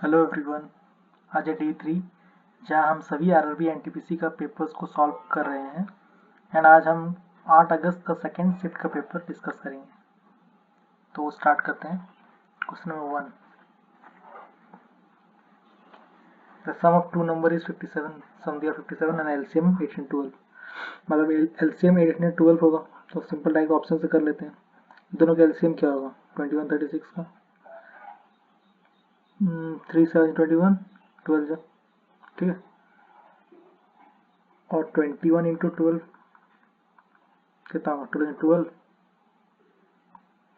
Hello everyone. आज है day 3 जहां हम सभी आरआरबी एनटीपीसी का पेपर्स को सॉल्व कर रहे हैं। एंड आज हम 8 अगस्त का सेकेंड शिफ्ट का पेपर डिस्कस करेंगे। तो स्टार्ट करते हैं। Question number 1, the sum of two number is 57, sum दिया 57 एंड एलसीएम 812। मतलब एलसीएम 812 होगा, तो सिंपल डायरेक्ट ऑप्शन से कर लेते हैं। दोनों का एलसीएम क्या होगा? 2136 का 3 7 21 12, ठीक है। और 21 इंटू 12 कितना होगा? 12 12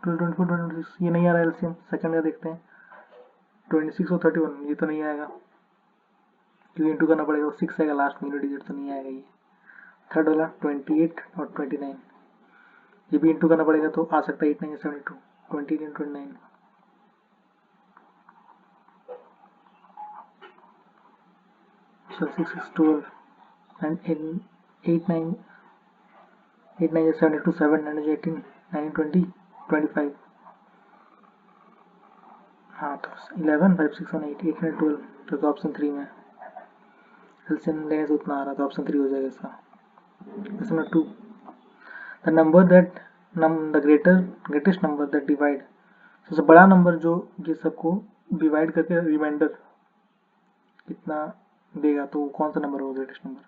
12 24 26, ये नहीं आ रहा है एलसीएम। सेकंड का देखते हैं। 26 और 31, ये तो नहीं आएगा क्योंकि इंटू करना पड़ेगा। 6 आएगा लास्ट में, डिजिट तो नहीं आएगा ये। थर्ड वाला 28 और 29, ये भी इंटू करना पड़ेगा, तो आ सकता है 8 9 72, 28 and 29। So 6 is 12 and 8 9 is 72, 7 9 is 18, 9 20 25। हाँ तो 11 5 6 1 8 8 12, तो ऑप्शन 3 में एलसीएम लेने से उतना आ रहा था, ऑप्शन 3 हो जाएगा इसका। Question number 2, the number that the greatest number that divide, सबसे बड़ा नंबर जो ये सबको डिवाइड करके रिमाइंडर कितना देगा, तो कौन सा नंबर होगा ग्रेटेस्ट नंबर?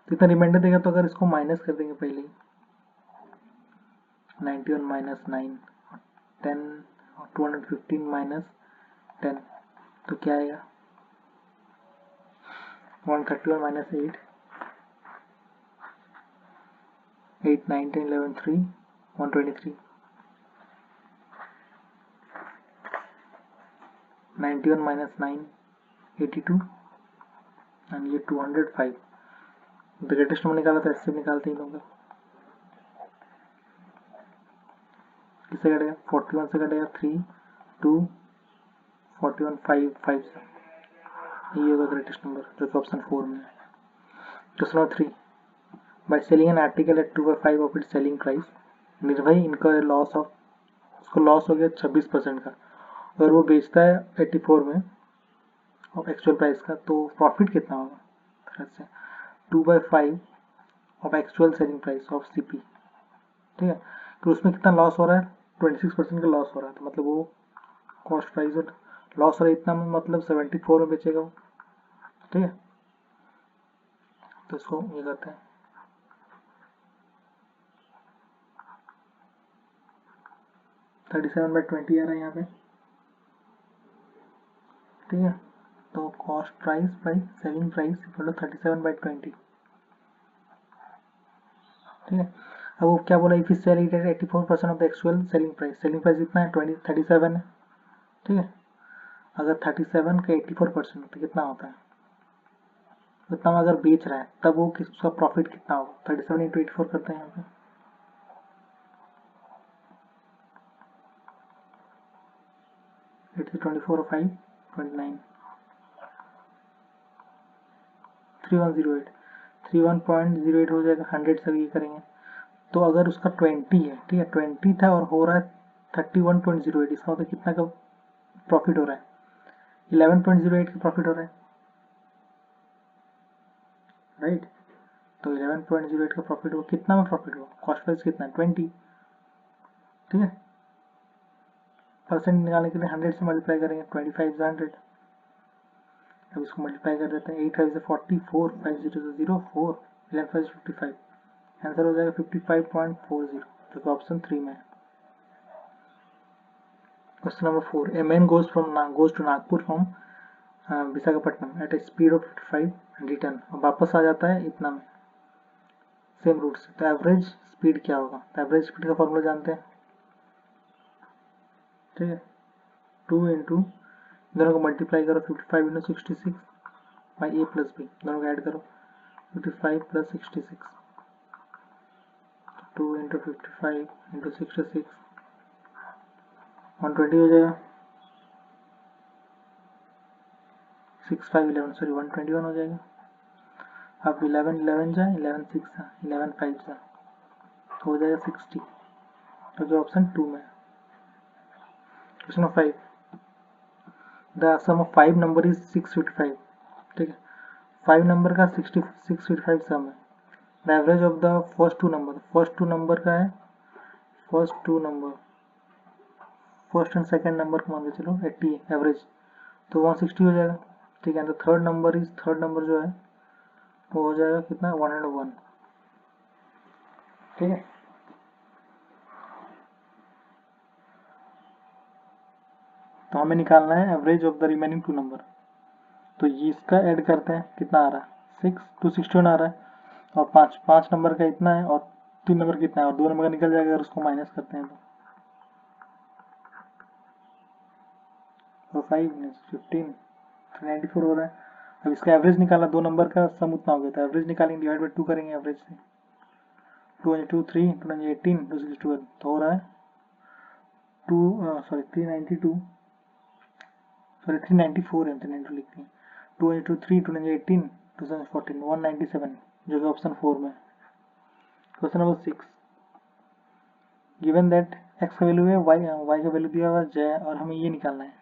तो इतना रिमाइंडर देगा, तो अगर इसको माइनस कर देंगे पहले 91 माइनस 9 10 215 माइनस 10, तो क्या आएगा? 131 माइनस 8 8 9 10 11 3 123 91 माइनस 9 82 एंड ये 205। द ग्रेटेस्ट नंबर निकाला था, इससे निकालते ही लोग। किससे कटेगा? 41 से कटेगा 3 2 41 5 5 से, ये होगा ग्रेटेस्ट नंबर, जो कि ऑप्शन 4 में है। Question number 3, by selling an article at 2/5 of its selling price, निर्भय इनका लॉस ऑफ, उसको लॉस हो गया 26% का, और वो बेचता है 84 में और एक्चुअल प्राइस का, तो प्रॉफिट कितना होगा? तरह से 2/5 of actual selling price of CP, ठीक है। तो उसमें कितना लॉस हो रहा है? 26% का लॉस हो रहा है, तो मतलब वो कॉस्ट प्राइस और लॉस हो रहा है इतना में, मतलब 74 में बेचेगा वो, ठीक है। तो इसको ये करते हैं, थर्टी सेवन बाई 20 आ रहा है यहाँ पे, ठीक है। तो cost price by selling price equal to 37/20, ठीक है। अब वो क्या बोला? If is sell it at 84% of the actual selling price इतना है 37 है, ठीक है। अगर 37 का 84% तो कितना होता है? उतना में अगर बेच रहा है तब वो उसका प्रॉफिट कितना होगा? 37 इंटू 84 करते हैं यहाँ पे, 8 से 24 और 5 29 3108 31.08 हो जाएगा। 100 से ये करेंगे तो अगर उसका 20 है, ठीक है, 20 था और हो रहा है 31.08, इसका मतलब कितना का प्रॉफिट हो रहा है? 11.08 का प्रॉफिट हो रहा है, राइट। तो 11.08 का प्रॉफिट हुआ, कितना में प्रॉफिट हुआ? कॉस्ट प्राइस कितना है? 20, ठीक है। परसेंट निकालने के लिए 100 से मल्टीप्लाई करेंगे, 25 से 100। अब इसको मल्टीप्लाई कर देते हैं, 8 5 से 40 4 5 0 से 0 4 11 5 से 55, आंसर हो जाएगा 55.40, जो कि ऑप्शन 3 में है। Question number 4, a man goes to Nagpur from Visakhapatnam at a speed of 55 and return, वापस आ जाता है इतना में, सेम रूट से, तो एवरेज स्पीड क्या होगा? तो एवरेज स्पीड का फॉर्मूला जानते हैं, ठीक है। 2 इंटू, दोनों को मल्टीप्लाई करो, 55 into 66 by a plus b, दोनों को ऐड करो, 55 प्लस 66, 2 इंटू 55 इंटू 66 120 हो जाएगा। 6 5 11 सॉरी 121 हो जाएगा। अब 11 11 जा, 11 6 जा, 11 5 जा, तो हो जाएगा 60, तो जो ऑप्शन 2 में है। Question number 5, the sum of 5 number is 655, ठीक है, 5 नंबर का 655 सम है। The average of the first two number का है, फर्स्ट एंड सेकंड नंबर को मान के चलो 80 एवरेज, तो 160 हो जाएगा, ठीक है। तो थर्ड नंबर जो है वो हो जाएगा कितना, 101, ठीक है। तो हमें निकालना है average of the remaining to number. तो ये इसका ऐड करते हैं, कितना आ रहा है, 261 आ रहा है, और पाँच नंबर का इतना है, और 3 नंबर कितना है, और 2 नंबर का निकल जाएगा अगर उसको माइनस करते हैं तो 5 15 94 हो रहा है। अब इसका एवरेज निकालना, 2 नंबर का सम उतना हो गया, तो एवरेज निकालेंगे, डिवाइड बाई 2 करेंगे एवरेज से, 2 2 3 2 18 2 6 12, तो हो रहा है 392, 394 है, 392 लिखते हैं, 2 2 3 2 18 2 14 197, जो कि ऑप्शन 4 में। Question number 6, given that x का वैल्यू है वाई का वैल्यू दिया हुआ है और हमें ये निकालना है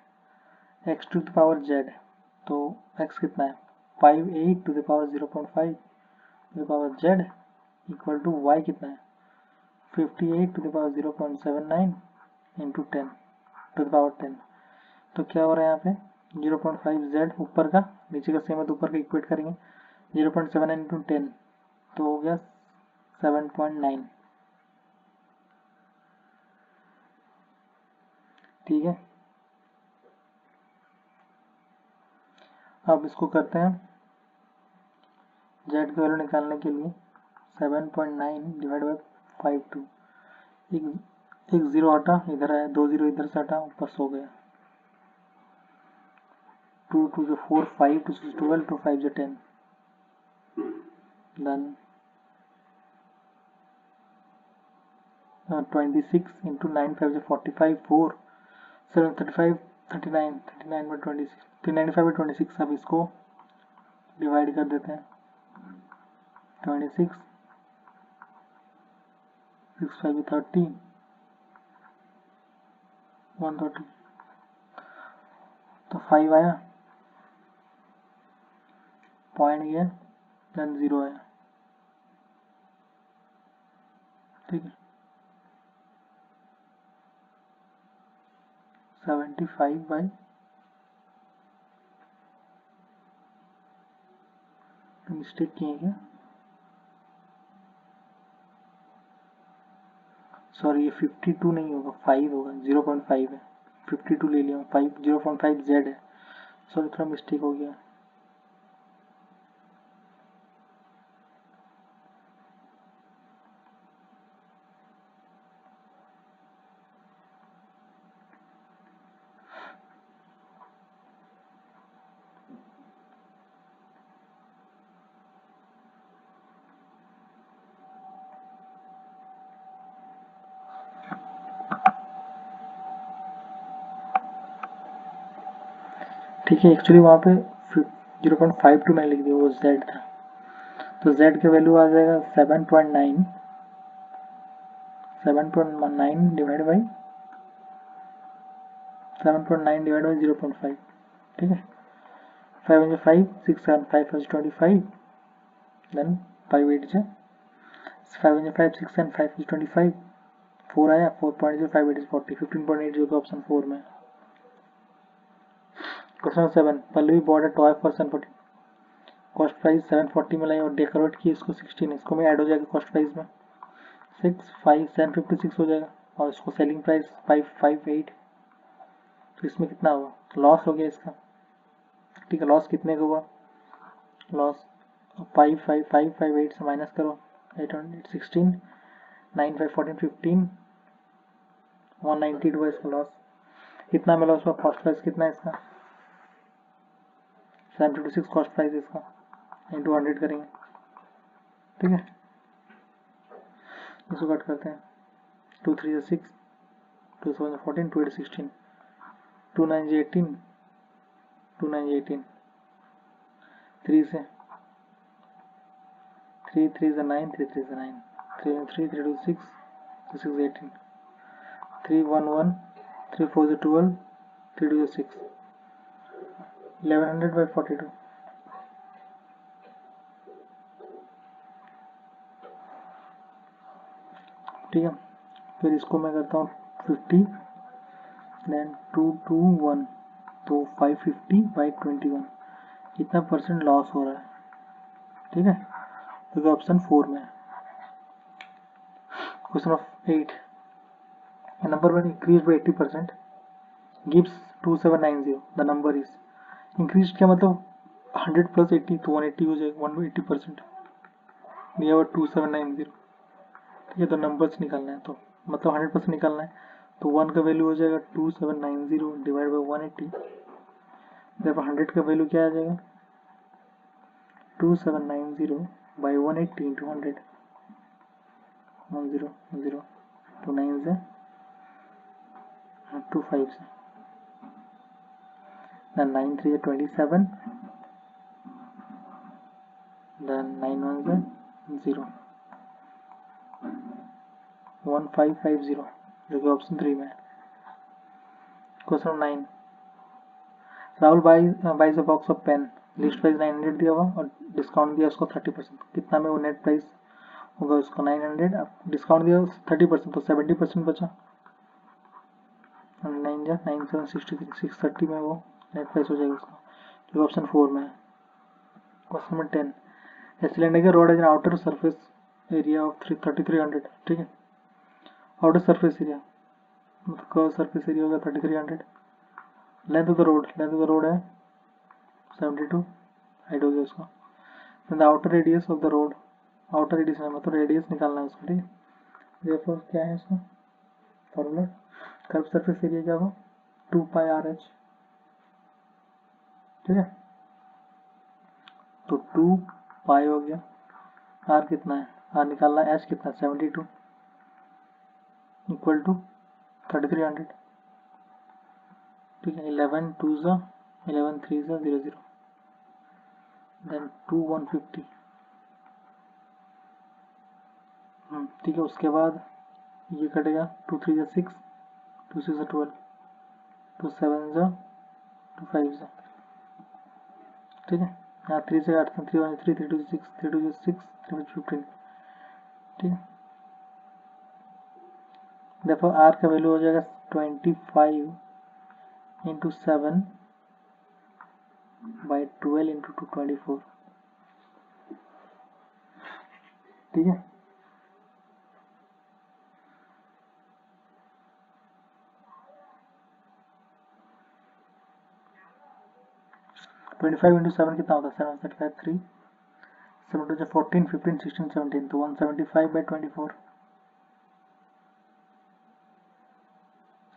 x to the power z. तो एक्स कितना है, 58 to the power 0.5 to the power z equal to y कितना है, 58 to the power 0.79 into 10 to the power 10। तो क्या हो रहा है यहाँ पे, 0.5 जेड ऊपर का, नीचे का सेम है तो ऊपर का इक्वेट करेंगे, 0.7 इंटू 10 तो हो गया 7.9, ठीक है। अब इसको करते हैं जेड की वैल्यू निकालने के लिए, 7.9 डिवाइड बाई 52, एक जीरो हटा इधर आया, 2 जीरो इधर से हटा ऊपर सो गया, 2 2 जो 4 5 2 6 12 2 5 जो 10, then 26 into 9 5 जो 45 4 7 35 39 39 by 26 395 by 26। अब इसको डिवाइड कर देते हैं, 26 6 5 30 130, तो 5 आया, पॉइंट गया, देन 0 आया, ठीक है। 75 बाई, मिस्टेक किए क्या, सॉरी ये 52 नहीं होगा, 5 होगा, 0.5 है, 52 ले लिया 5, 0.5 जेड है, सॉरी थोड़ा मिस्टेक हो गया। ठीक है, एक्चुअली वहाँ पे 0.52 मैंने लिख दिया, वो जेड था, तो जेड का वैल्यू आ जाएगा 7.9 डिवाइड बाई 0.5, ठीक है। 5 into 5 6 7 5 is 25, then 5 8 is 5 into 5 6 and 5 is 25, 4 आया, 4.05 8 is 40, 15.8 जो कि ऑप्शन 4 में। Question 7, Pallavi bought a toy for 740, cost price 740 में लाई और डेकोरेट की इसको 16, इसको में ऐड हो जाएगा कॉस्ट प्राइस में 6 5 756 हो जाएगा, और इसको सेलिंग प्राइस 558, तो इसमें कितना हुआ, लॉस हो गया इसका, ठीक है। लॉस कितने का हुआ, लॉस 558 से माइनस करो, 816 9 5 14 15 192 है इसका लॉस। कितना में लॉस हुआ, कॉस्ट प्राइस कितना है इसका, 756 कॉस्ट प्राइस इसका, इंटू 100 करेंगे, ठीक है। इसको कट करते हैं, 2 3 6 2 7 14 2 8 16 2 9 18 2 9 18, 3 से 3 3 9 3 3 9 3 3 3 2 6 2 6 18 3 1 1 3 4 12 3 2 6 1100 by 42, ठीक है। फिर इसको मैं करता हूँ 50, देन 221, तो 550 बाई 21, कितना परसेंट लॉस हो रहा है, ठीक है, क्योंकि ऑप्शन 4 में है। Question of 8, number one increase by 80% gives 2790, the number is, increase क्या मतलब 100 प्लस 80 तो 180 हो जाएगा, 180% दिया हुआ 2790, ठीक है। तो नंबर्स निकालना है, तो मतलब 100% निकालना है, तो 1 का वैल्यू हो जाएगा 2790 डिवाइड बाई 180, जब 100 का वैल्यू क्या आ जाएगा 2790 बाई 180 इंटू 100, 10 0 2 9 से 2 5 से, then 9 3 is 27, then 9 1 is 0, 1550, जो कि ऑप्शन 3 में है। Question 9, Rahul buys a box of pen, list price 900 दिया हुआ और डिस्काउंट दिया उसको 30%, कितना में वो नेट प्राइस होगा उसको 900, अब डिस्काउंट दिया 30%, तो 70% बचा, 9 जा 9 7 63, 630 में वो नेट प्राइस हो जाएगा उसका, जो ऑप्शन 4 में है। Question number 10, a cylinder rod has an outer surface area of 3300, ठीक है, आउटर सरफेस एरिया मतलब कर्व सरफेस एरिया होगा 3300, लेंथ ऑफ द रोड है 72, हाइट हो गया उसका, the outer radius of the road, outer radius है मतलब रेडियस निकालना है उसको, ठीक है। देयरफॉर क्या है इसका फॉर्मूला, कर्व सरफेस एरिया क्या होगा 2 पाई आर एच, ठीक है, तो 2 पाई हो गया, आर कितना है, आर निकालना है, एच कितना 72 इक्वल टू 3300, ठीक है, 11 2 ज़ा 11 3 ज़ा 0 0, देन 2 150, ठीक है। उसके बाद ये कटेगा 2 3 ज़ा 6, 2 6 ज़ा 12, 2 7 ज़ा 2 5 ज़ा, ठीक है, यहाँ 3 से 8 3 1 3 3 2 6 3 2 6 3 15, ठीक है। देखो आर का वैल्यू हो जाएगा 25 इंटू 7 बाई 12 इंटू 224, ठीक है। ट्वेंटी फाइव इंटू 7 कितना होता है 7 3 7 टू 14 15 16 17, तो 175 बाई 24,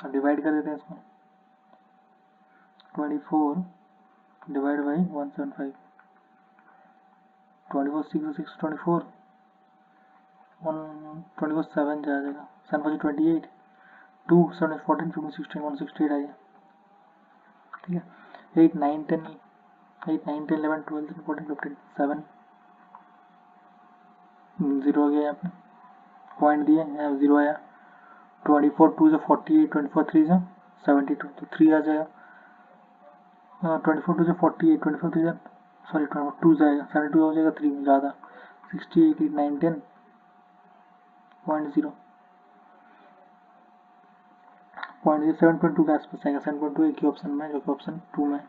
डिवाइड कर देते हैं इसको, 24 डिवाइड बाई 175, 24 6 6 24, 24 7 जाएगा 7 28, 2 7 14 15 16 168 आ गया, ठीक है। 8 9 10 8 9 10 11 12 13 14 15 7 0 हो गया, यहाँ पे पॉइंट दिए यहाँ 0 आया, 24 2 से 48, 24 3 से 72, तो 3 आ जाएगा, 24 2 से 48, 24 3 से सॉरी 2 जाएगा 72 हो जाएगा, 3 ज़्यादा 60 80 9 10 0 पॉइंट 7.2 के आसपास आएगा, 7.2 एक ही ऑप्शन में जो कि ऑप्शन 2 में,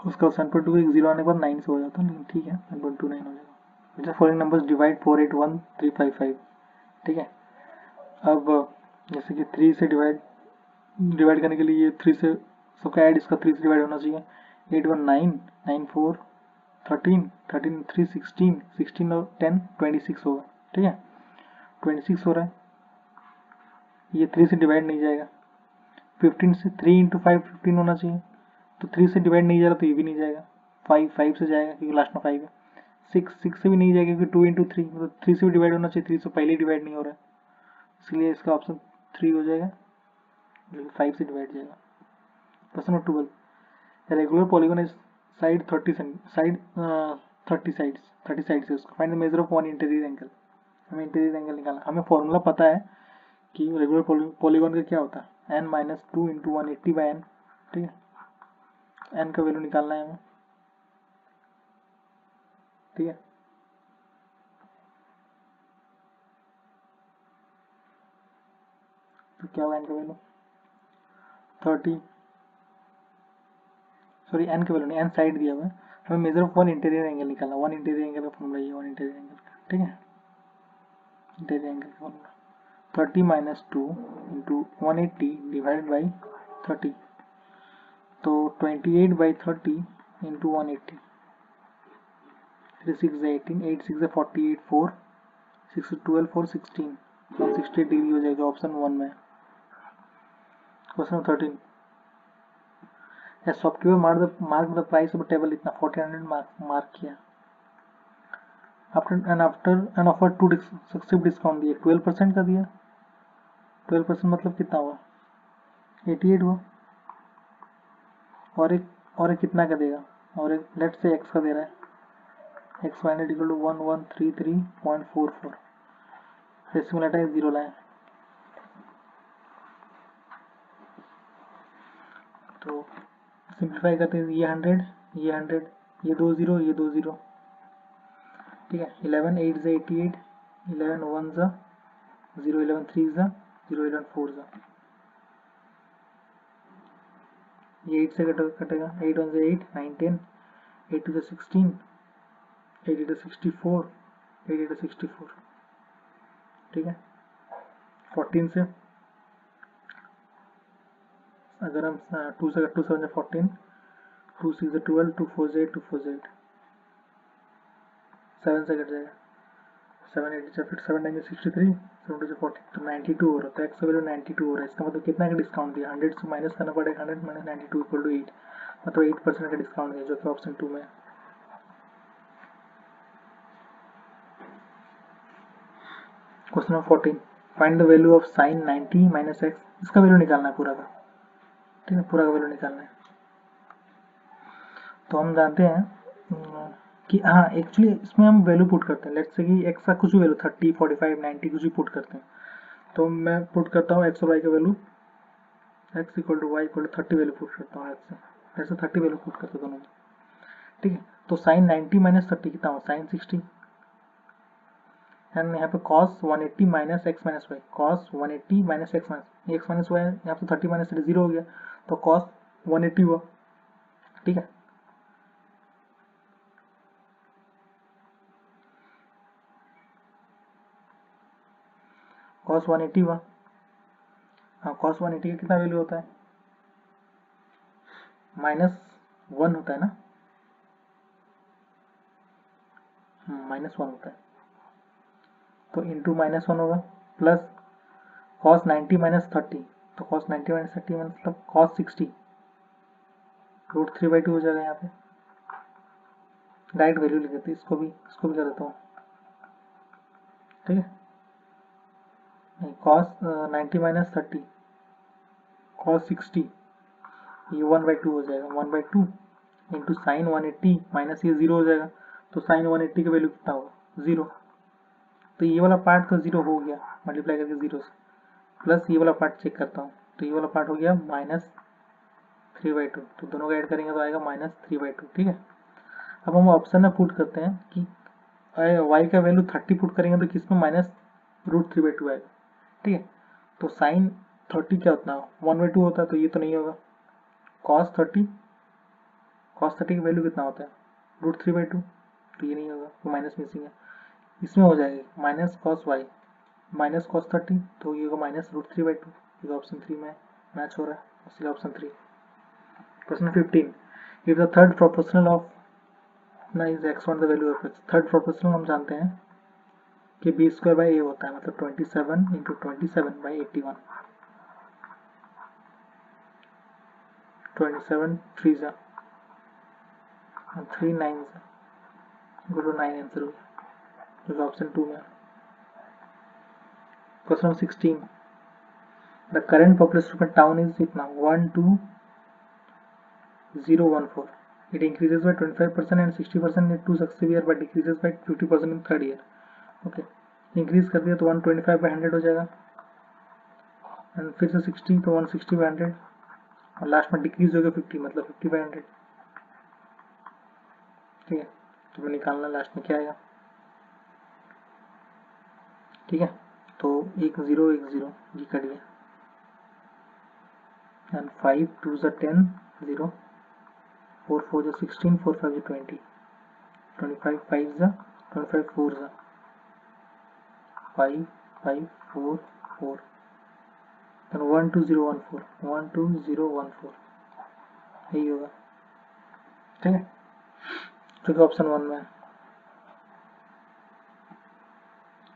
उसका 7.2 एक 0 आने के बाद 9 से हो जाता है, लेकिन ठीक है 7.29 हो जाएगा। फॉलोइंग नंबर्स डिवाइड 481355, ठीक है। अब जैसे कि 3 से डिवाइड करने के लिए ये 3 से सबका ऐड इसका 3 से डिवाइड होना चाहिए, 8 1 9 9 4 13 13 3 16 16 और 10 26 होगा, ठीक है, 26 हो रहा है, ये 3 से डिवाइड नहीं जाएगा, 15 से 3 इंटू 5 15 होना चाहिए, तो 3 से डिवाइड नहीं जा रहा तो ये भी नहीं जाएगा, 5 5 से जाएगा क्योंकि लास्ट में 5 है, 6 6 से भी नहीं जाएगा क्योंकि 2 इंटू 3 मतलब 3 से भी डिवाइड होना चाहिए, 3 से पहले डिवाइड नहीं हो रहा है, इसलिए इसका ऑप्शन 3 हो जाएगा जो कि 5 से डिवाइड जाएगा। Question number 12, regular polygon is side 30 side 30 sides है उसका, find the measure of one interior angle, हमें इंटीरियर एंगल निकालना, हमें फॉर्मूला पता है कि रेगुलर पॉलीगॉन का क्या होता है n minus 2 into 180 by n, ठीक है, n का वैल्यू निकालना है हमें, ठीक है। तो क्या होगा n का वैल्यू 30, सॉरी n का वैल्यू नहीं, n साइड दिया हुआ है, हमें measure of one interior angle निकालना, वन इंटीरियर एंगल का फॉर्मूला ये वन इंटीरियर एंगल का, ठीक है, इंटीरियर एंगल का formula 30 minus 2 into 180 divide by 30, तो 28 बाई 30 इंटू 180, 3 6 18, 8 6 48, 4 6 12 4 16, 168 डिग्री हो जाएगा ऑप्शन 1 में। Question 13, A shopkeeper mark the price of table इतना 1400 मार्क किया, after an offer two successive discount दिया, 12% का दिया, 12% मतलब कितना हुआ 88 हुआ, और एक कितना का देगा, और एक लेट से x का दे रहा है, x माइनस इक्वल टू 1133.44, रेसिमल अटैक 0 लाए, तो सिंप्लीफाई करते हैं, ये 100 ये 100, ये 2 0 ये 2 0, ठीक है, 11 8 से 88, 11 1 से 0, 11 3 से 0, 11 4 से, ये 8 से कटेगा, 8 1 से 8 9 10, 8 2 से 16, 8 8 से 64, 8 8 से 64, ठीक है, 14 से अगर हम 2 से 2 7 से 14, 2 6 से 12, 2 4 से 8, 2 4 से 8, 7 से कट जाएगा, 7 8 से फिर 7 9 से 63, 7 2 से 40, तो 92 हो रहा है, तो एक्स का वैल्यू 92 हो रहा है, इसका मतलब कितना का डिस्काउंट दिया, 100 से माइनस करना पड़ेगा, 100 माइनस 92 इक्वल टू 8, मतलब 8% का डिस्काउंट दिया, जो कि ऑप्शन 2 में है। Question number 14, find the value of sine 90 minus x, इसका वैल्यू निकालना है पूरा का, ठीक है, पूरा का वैल्यू निकालना है। तो हम जानते हैं कि हाँ एक्चुअली इसमें हम वैल्यू पुट करते हैं, लेट्स से कि एक्स का कुछ भी वैल्यू 30 45 90 कुछ भी पुट करते हैं, तो मैं पुट करता हूँ एक्स और वाई का value, x equal to y equal to 30 value put करता हूँ, एक्स ऐसे 30 वैल्यू पुट करते दोनों में, ठीक है। तो साइन 90 माइनस 30 कितना हो, साइन 60, एंड यहाँ पे cos 180 minus x minus y, cos 180 minus x minus y, यहाँ पे 30 माइनस 0 हो गया, तो cos 180 हुआ, ठीक है। cos 180 हुआ, हाँ cos 180 का कितना वैल्यू होता है, -1 होता है ना, -1 होता है, तो इंटू -1 होगा, प्लस cos 90 माइनस 30, तो cos 90 माइनस 30 मतलब cos 60, √3/2 हो जाएगा, यहाँ पे डायरेक्ट वैल्यू लिख देते, इसको भी कर देता हूँ, ठीक है, cos 90 माइनस 30, cos 60, ये 1/2 हो जाएगा, 1/2 इंटू साइन 180 माइनस ये 0 हो जाएगा, तो साइन 180 का वैल्यू कितना होगा 0, तो ये वाला पार्ट तो 0 हो गया मल्टीप्लाई करके 0 से, प्लस ये वाला पार्ट चेक करता हूँ, तो ये वाला पार्ट हो गया -3/2, तो दोनों का ऐड करेंगे तो आएगा -3/2, ठीक है। अब हम ऑप्शन में पुट करते हैं कि y का वैल्यू 30 पुट करेंगे तो किसमें -√3/2 आएगा, ठीक है। तो साइन 30 क्या होता है 1/2 होता है, तो ये तो नहीं होगा, cos 30 की वैल्यू कितना होता है √3/2, तो ये नहीं होगा, तो माइनस मिसिंग है, इसमें हो जाएगी minus cos y minus cos 30, तो ये होगा -√3/2, ये ऑप्शन 3 में मैच हो रहा है, इसलिए option 3। Question 15, if the third proportional of ना is x1 the value of x, third proportional हम जानते हैं कि b² a होता है, मतलब 27 इंटू 27/81, 27 3 जा 3 9 जा इक्वल टू 9 आंसर हो गया, जो ऑप्शन 2 में। Question 16, the current population of town is इतना 12014, it increases by 25% and 60% in 2 successive year but decreases by 50% in third year, okay, increase कर दिया तो 125/100 हो जाएगा, एंड फिर से 60 तो 160 बाई 100 और लास्ट में डिक्रीज हो गया 50 मतलब 50 बाई 100। ठीक है, तो मैं निकालना लास्ट में क्या आएगा। ठीक है, तो एक जीरो ये कट गया एंड 5 2 ज़ा 10 0 4 4 ज़ा 16 4 5 ज़ा 20 25 5 ज़ा 25 4 ज़ा 5 5 4 4 then 12014 12014 यही होगा। ठीक है, क्योंकि ऑप्शन 1 में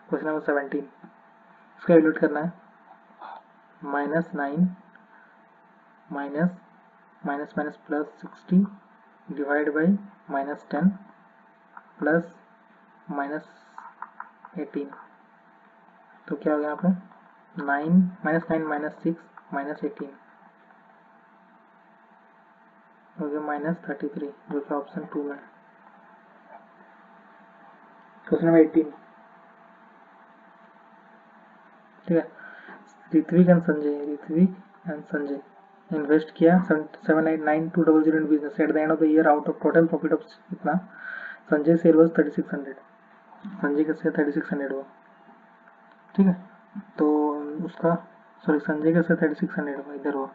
क्वेश्चन नंबर 17 इसका वैल्यूट करना है -9 minus minus minus plus 60 divide by -10 plus -18 तो क्या हो गया यहाँ पे 9 -9 -6 -18 हो गया -33 जो कि ऑप्शन 2 में। Question number 18। ठीक है, ऋत्विक एंड संजय इन्वेस्ट किया 7,892,000 in business at the end of the year out of total profit of इतना संजय शेयर वाज 3600। संजय का शेयर 3600 हुआ। ठीक है, तो उसका सॉरी संजय का शेयर 3600 हुआ इधर हुआ,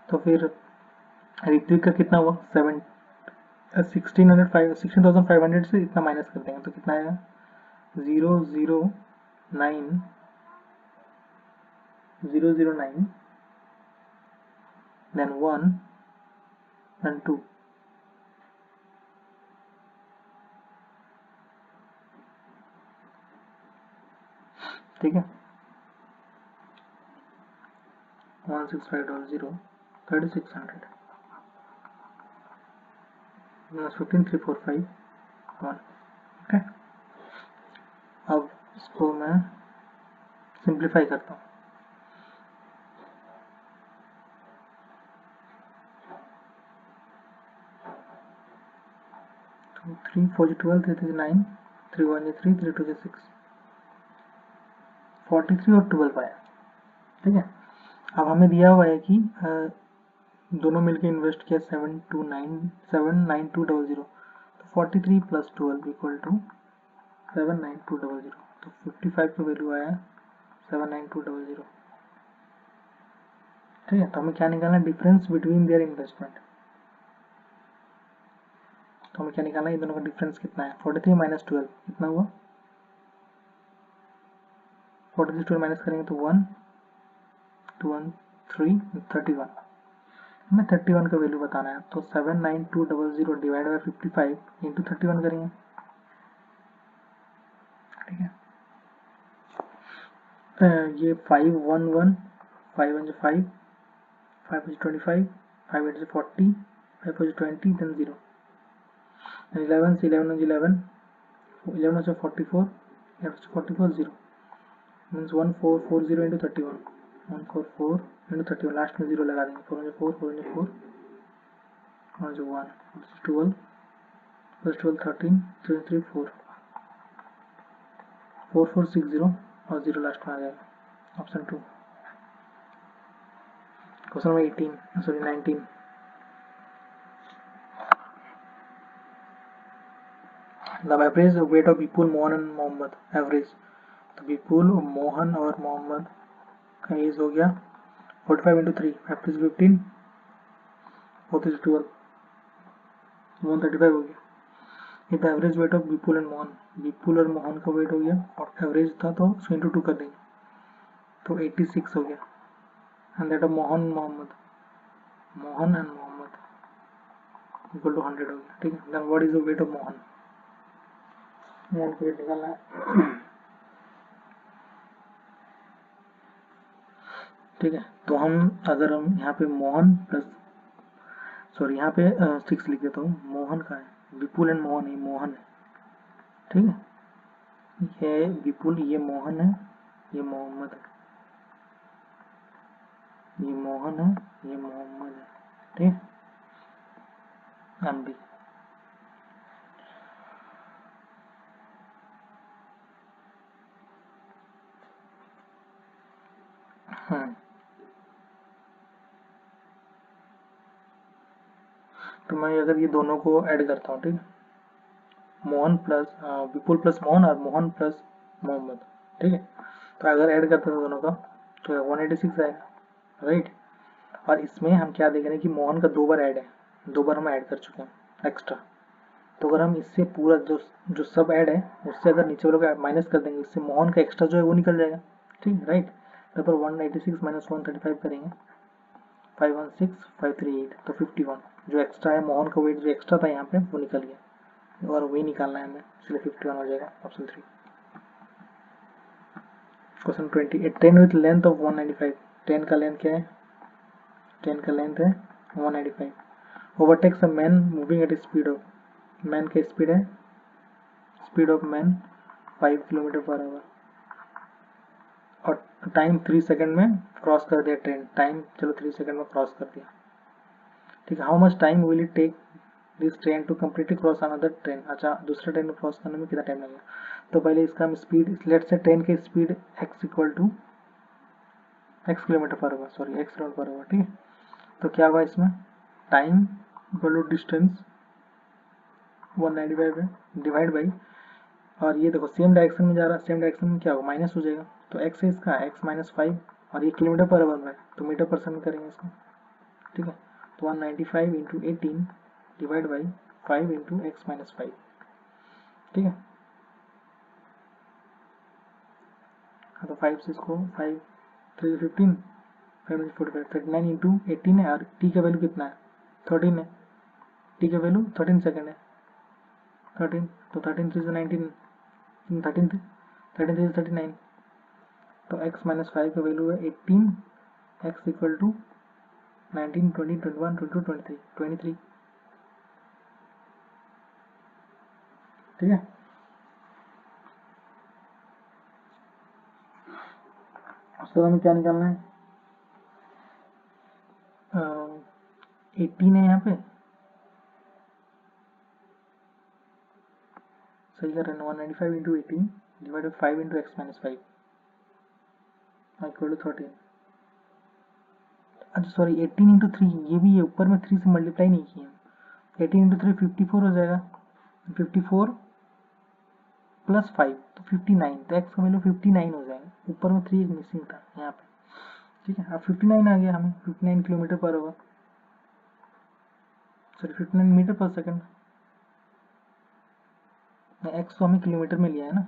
तो फिर ऋत्विक का कितना हुआ 16,500 से इतना माइनस कर देंगे तो कितना आएगा 009 then 1 and 2। ठीक है, 16500 3600 -15,345 1। ओके, अब इसको मैं सिंप्लीफाई करता हूँ। तो 3 4 12 3 3 9 3 1 3 3 2 6 43 और 12 आया। ठीक है, अब हमें दिया हुआ है कि दोनों मिलके इन्वेस्ट किया 79200 तो 43 प्लस 12 इक्वल टू 79200 तो 55 का वैल्यू आया 79200। ठीक है, तो हमें क्या निकालना है डिफरेंस बिटवीन देयर इन्वेस्टमेंट। तो हमें क्या निकालना है ये दोनों का डिफरेंस कितना है 43 माइनस 12 कितना हुआ 43 12 माइनस करेंगे तो 1 2 1 3 31 हमें 31 का वैल्यू बताना है तो 79200 डिवाइड बाई 55 इंटू 31 करेंगे। ठीक है, ये 5 1 1 5 1 5 5 25 5 8 40 5 4 20 then 0 11 से 11 11 11 से 44 11 से 44 0 means 1440 into 31 144 into 31 लास्ट में 0 लगा देंगे 4 4 4 4 और जो 1 12 plus 12 13 3 3 4 4460 और 0 लास्ट में आ जाएगा option 2। Question number 18 sorry 19 the average weight of Vipul Mohan and Mohammad average. तो विपुल मोहन और मोहम्मद का एज हो गया 45 into 3 5 is 15 4 is 12 135 हो गया। ये the average weight of Vipul and Mohan, Vipul और मोहन का वेट हो गया और एवरेज था तो उसको इंटू 2 कर देंगे तो 86 हो गया and that of Mohan and Mohammad equal to 100 हो गया। ठीक है, then what is the weight of Mohan, Mohan को वेट निकालना है। ठीक है, तो अगर हम यहाँ पे मोहन प्लस सॉरी यहाँ पे 6 लिख देता हूँ, मोहन का है विपुल एंड मोहन, ये मोहन है। ठीक है, ये विपुल ये मोहन है ये मोहम्मद है, ये मोहन है ये मोहम्मद है। ठीक है, एमडी तो मैं अगर ये दोनों को ऐड करता हूँ, ठीक है, मोहन प्लस विपुल प्लस मोहन और मोहन प्लस मोहम्मद, ठीक है, तो अगर ऐड करते हैं दोनों का तो 186 आएगा, राइट। और इसमें हम क्या देख रहे हैं कि मोहन का 2 बार ऐड है, 2 बार हम ऐड कर चुके हैं एक्स्ट्रा। तो अगर हम इससे पूरा जो जो सब ऐड है उससे अगर नीचे वालों को माइनस कर देंगे, इससे मोहन का एक्स्ट्रा जो है वो निकल जाएगा, ठीक, राइट। तो पर 186 माइनस 135 करेंगे, 516 538, तो 51 जो एक्स्ट्रा है, मोहन का वेट जो एक्स्ट्रा था यहाँ पे वो निकल गया और वही निकालना है हमें, इसलिए 51 हो जाएगा option 3। Question 20, A train with length of 195, train का लेंथ क्या है, ट्रेन का लेंथ है 195, overtakes a man moving at speed of, man का स्पीड है, speed of man 5 kilometre per our, और टाइम 3 सेकंड में क्रॉस कर दिया ट्रेन, टाइम चलो 3 सेकंड में क्रॉस कर दिया, ठीक है। How much time will it take this train to completely cross another train, अच्छा दूसरा ट्रेन को क्रॉस करने में कितना टाइम लगेगा। तो पहले इसका हम स्पीड, लेट से ट्रेन की speed x equal to x kilometre per hour, sorry x kilometre per hour, ठीक है। तो क्या होगा इसमें, टाइम इक्वल टू डिस्टेंस 195 है, डिवाइड बाई, और ये देखो सेम डायरेक्शन में जा रहा है, सेम डायरेक्शन में क्या होगा, माइनस हो जाएगा, तो x है इसका x माइनस 5, और ये किलोमीटर पर आवर में तो मीटर पर सेकंड करेंगे इसको, ठीक है। तो 195 into 18 divide by 5 into x minus 5, ठीक है। हाँ तो 5 से इसको 5 3 15 5 45 39 इंटू 18 है, और t का वैल्यू कितना है 13 है, t का वैल्यू 13 सेकंड है, 13, तो 13 3 से 19, 13 13 से 39, तो x माइनस 5 का वैल्यू है 18, x इक्वल टू 19 20 21 22 23 23, ठीक है। उसके बाद हमें क्या निकालना है, 18 है यहाँ पे, सही कर रहे हैं, 195 into 18 divide by 5 into x minus 5 equal to 13, अच्छा सॉरी 18 इंटू 3, ये भी है ऊपर में 3 से मल्टीप्लाई नहीं किए, 18 इंटू 3 54 हो जाएगा, 54 प्लस 5 तो 59, तो एक्स का वैल्यू 59 हो जाएगा, ऊपर में 3 मिसिंग था यहाँ पे, ठीक है। अब 59 आ गया हमें, 59 kilometre per hour, sorry 59 metre per second, x तो हमें किलोमीटर में लिया है ना,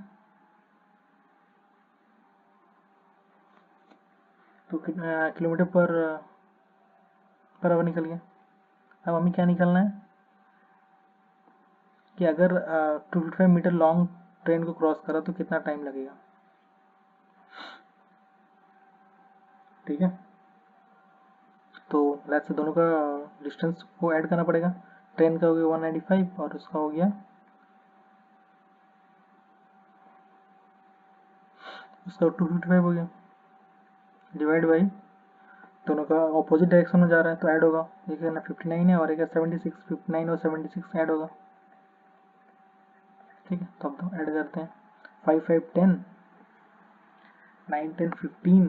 तो किलोमीटर पर आवर निकल गया। अब हमें क्या निकालना है कि अगर 255 मीटर लॉन्ग ट्रेन को क्रॉस करा तो कितना टाइम लगेगा, ठीक है। तो लेट्स से दोनों का डिस्टेंस को ऐड करना पड़ेगा, ट्रेन का हो गया 195 और उसका हो गया, उसका 255 हो गया, डिवाइड बाई, दोनों का ऑपोजिट डायरेक्शन में जा रहा है तो ऐड होगा, एक है ना 59 है और एक है 76, 59 और 76 ऐड होगा, ठीक है। तो अब तो ऐड करते हैं, 5 5 10 9 10 15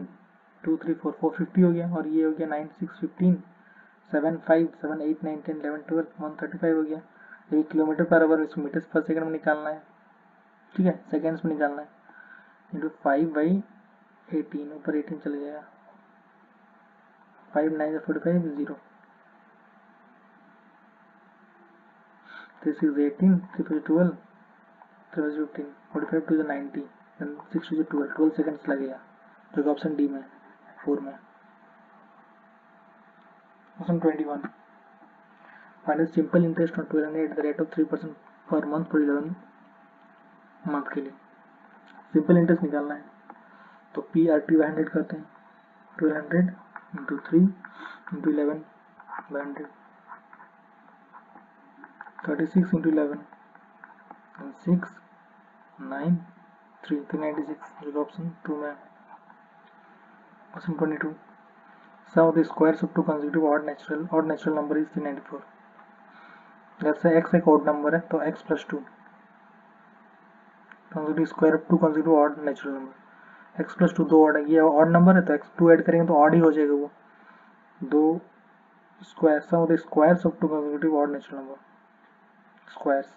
2 3 4 450 हो गया, और ये हो गया 9 6 15 7 5 7 8 9 10 11 12 135 हो गया। ये किलोमीटर पर आवर इसको मीटर्स पर सेकंड में निकालना है, ठीक है, सेकेंड्स में निकालना है, इंटू 5 बाई 18, ऊपर 18 चले जाएगा, 5 9 45 0 3 6 18 3 5 12 3 5 15 45 2 90 6 2 12 सेकंड्स लगेगा, जो कि ऑप्शन डी में 4 में। Question 21, find simple interest on 1200 at the rate of 3% per month for 11 month के लिए, सिंपल इंटरेस्ट निकालना है, तो पी आर टी 100 करते हैं, 1200 इंटू 3 इंटू 11 बाई 100, 36 इंटू 11 6 9 3 396, जो ऑप्शन 2 में। Question 22, sum of the squares of two consecutive odd natural number is 394, जैसे x एक odd number है तो x plus 2 consecutive square of two consecutive odd natural number, x plus 2 दो odd है, ये odd number है तो x 2 ऐड करेंगे तो odd ही हो जाएगा, वो 2 square sum of the squares of two consecutive odd natural number, squares,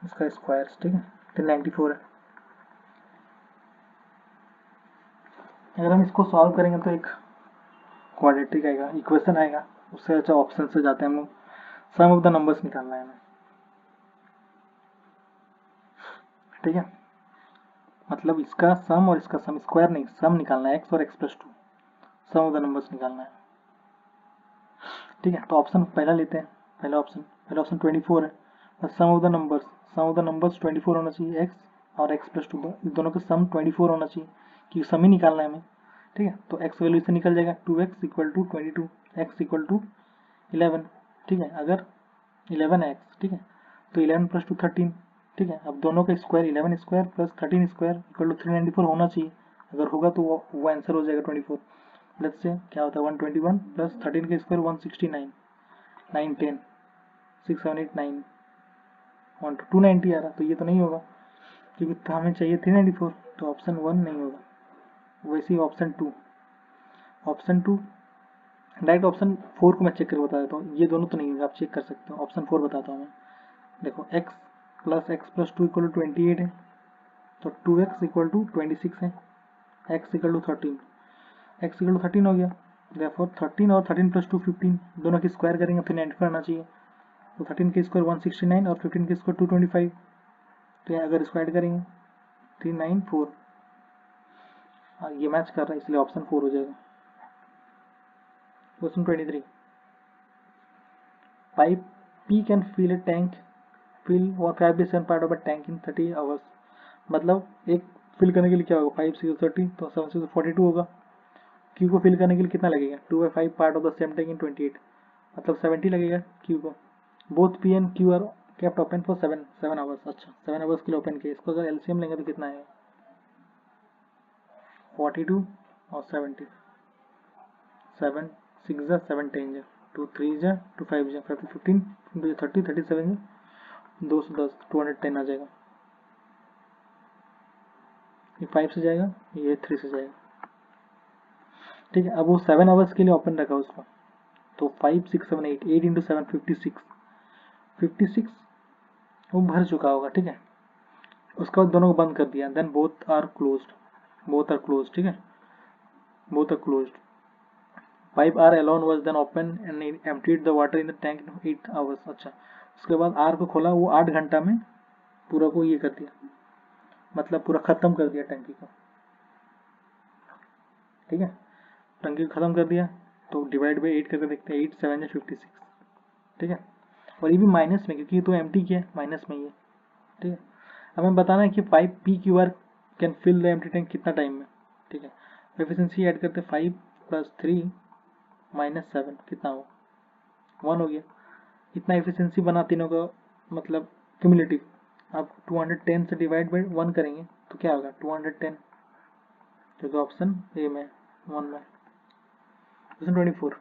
इसका स्क्वायर्स, ठीक है। 394 है। अगर हम इसको सॉल्व करेंगे तो एक क्वाड्रेटिक आएगा, इक्वेशन आएगा, उससे अच्छा ऑप्शन से जाते हैं हम लोग, सम ऑफ द नंबर्स निकालना है हमें, ठीक है। मतलब इसका सम और इसका सम, स्क्वायर नहीं, सम निकालना है, एक्स और x+2, some of the numbers निकालना है, ठीक है। तो ऑप्शन पहला लेते हैं, पहला ऑप्शन 24 है, और सम ऑफ द नंबर्स 24 होना चाहिए, x और x+2 इन दोनों का सम 24 होना चाहिए, क्योंकि सम ही निकालना है हमें, ठीक है। तो x वैल्यू इससे निकल जाएगा, 2x equal to 22, x equal to 11, ठीक है। अगर 11 है x, ठीक है, तो 11 + 2 13, ठीक है। अब दोनों का square 11 square plus 13 square equal to 394 होना चाहिए, अगर होगा तो वो आंसर हो जाएगा 24। लेट्स से क्या होता है 121 प्लस 13 का स्क्वायर 169, 9 10 6 7 8 9 1 290 आ रहा, तो ये तो नहीं होगा क्योंकि तो हमें चाहिए 394, तो ऑप्शन 1 नहीं होगा। वैसे ही ऑप्शन टू डायरेक्ट ऑप्शन 4 को मैं चेक करके बता देता हूँ, ये दोनों तो नहीं होगा, आप चेक कर सकते हो। ऑप्शन 4 बताता हूँ मैं, देखो x+x+2 इक्वल टू 28 है, तो 2x इक्वल टू 26 है, x इक्वल टू 13 हो गया। देयरफॉर 13 और 13 + 2 15, दोनों की स्क्वायर करेंगे फिर 94 आना चाहिए, तो 13 के स्क्वायर 169 और 15 के स्क्वायर 225, तो यहाँ अगर स्क्वायर करेंगे 394, हाँ ये मैच कर रहा है इसलिए ऑप्शन 4 हो जाएगा। Question 23, pipe P can fill a tank fill और 5/7 part of a tank in 30 hours, मतलब एक फिल करने के लिए क्या होगा, 5 6 30 तो 7 6 42 होगा। Q को फिल करने के लिए कितना लगेगा, 2/5 part of the same tank in 28, मतलब 70 लगेगा Q को। Both P and Q are kept open for 7 hours, अच्छा 7 आवर्स के लिए ओपन किया, इसको अगर एलसीएम लेंगे तो कितना आएगा, 42 और 70, 7 6 जा 7 10 जा 2 3 जा 2 5 जा 5 15 30 37 जा 210 210 आ जाएगा, ये 5 से जाएगा, ये 3 से जाएगा, ठीक है। अब वो 7 आवर्स के लिए ओपन रखा उसको, तो 5 6 7 8 8 इंटू 7 56 वो भर चुका होगा, ठीक है। उसके बाद दोनों को बंद कर दिया, देन बोथ आर क्लोज्ड, ठीक है, both are closed. Pipe R alone was then opened and emptied the water in the tank in 8 hours, अच्छा उसके बाद आर को खोला, वो 8 घंटा में पूरा को ये कर दिया, मतलब पूरा खत्म कर दिया टंकी को, ठीक है। टंकी को खत्म कर दिया, तो डिवाइड बाई 8 करके देखते हैं, 8 7 जा 56, ठीक है। और ये भी माइनस में, क्योंकि तो एम्प्टी किया है, माइनस में ये, ठीक है। हमें बताना है कि pipe P Q R can fill the empty tank कितना टाइम में, ठीक है। एफिशिएंसी ऐड करते 5 + 3 - 7 कितना हो, 1 हो गया। इतना एफिशिएंसी बना तीनों का, मतलब क्यूमुलेटिव। अब 210 से डिवाइड बाई 1 करेंगे तो क्या होगा 210, जो कि ऑप्शन ए में 1 में। Question 24,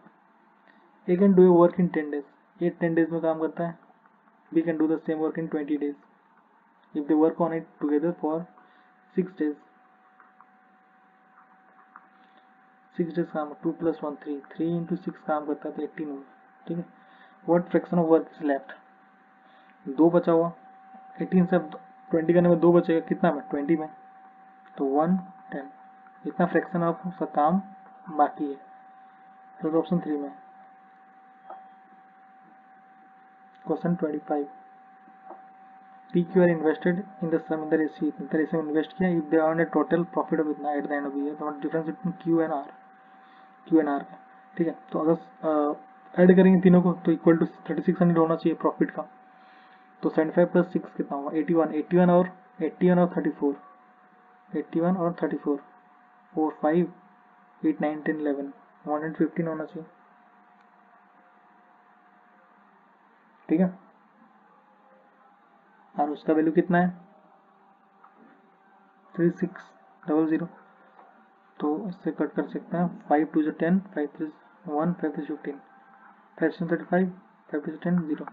A can do work in 10 days, ये 10 डेज में काम करता है, B can do the same work in 20 days if they work on it together for 6 days, 6 days काम, 2 + 1 3 3 × 6 काम करता है तो 18 होगा, ठीक है। What fraction of work is left, 2 बचा हुआ, 18 से 20 करने में 2 बचेगा, कितना में 20 में, तो 1 10, इतना फ्रैक्शन ऑफ उसका काम बाकी है, तो ऑप्शन 3 में। Question 25, PQ are invested in the sum in the ratio, इतना रेशियो इन्वेस्ट किया, if they earn a total profit of इतना at the end of the year, तो difference between Q and R का, ठीक है। तो अगर ऐड करेंगे तीनों को तो इक्वल टू 3600 होना चाहिए प्रॉफिट का, तो 75 + 6 कितना होगा 81 और 34, 81 और 34 4 5 8 9 10 11 115 होना चाहिए, ठीक है। और उसका वैल्यू कितना है 3600, तो इससे कट कर सकते हैं, 5 2 10 5 3 1 5 3 15 5 7 35 5 2 10 0,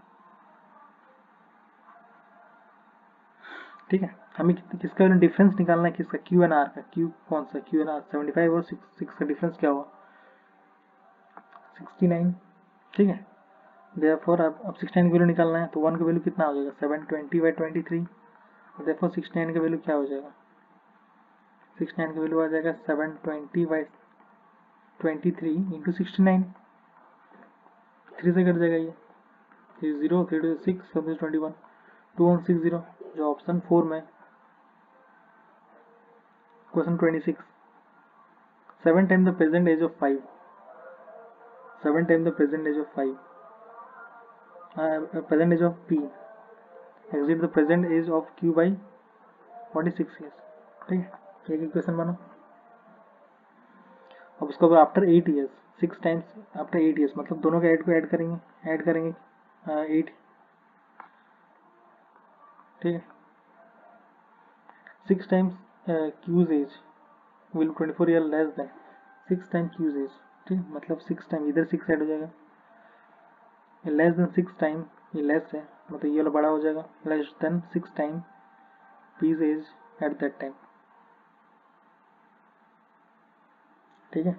ठीक है। हमें किसका डिफरेंस निकालना है, किसका Q and R का, Q कौन सा Q and R 75 और 6 का डिफरेंस क्या हुआ 69, ठीक है। देयरफॉर अब 69 की वैल्यू निकालना है, तो 1 का वैल्यू कितना हो जाएगा 720/23। देयरफॉर 69 का वैल्यू क्या हो जाएगा, 69 का वैल्यू आ जाएगा 720/23 इंटू 69, 3 से कट जाएगा ये 0, 3 to 6, 7 21, 2160, जो ऑप्शन 4 में। Question 26, 7 time the present age of 5, 7 time the present age of 5, present age of p exceed the present age of q by 46 years, ठीक है। एक इक्वेशन बना। अब उसको after 8 years, 6 times after 8 years, मतलब दोनों के ऐड करेंगे 8, ठीक है। 6 times Q's age will 24 year less than 6 time Q's age, ठीक है। मतलब 6 टाइम, इधर 6 ऐड हो जाएगा, लेस देन 6 टाइम, ये लेस है मतलब ये वाला बड़ा हो जाएगा, less than 6 time P's age at that time, ठीक है।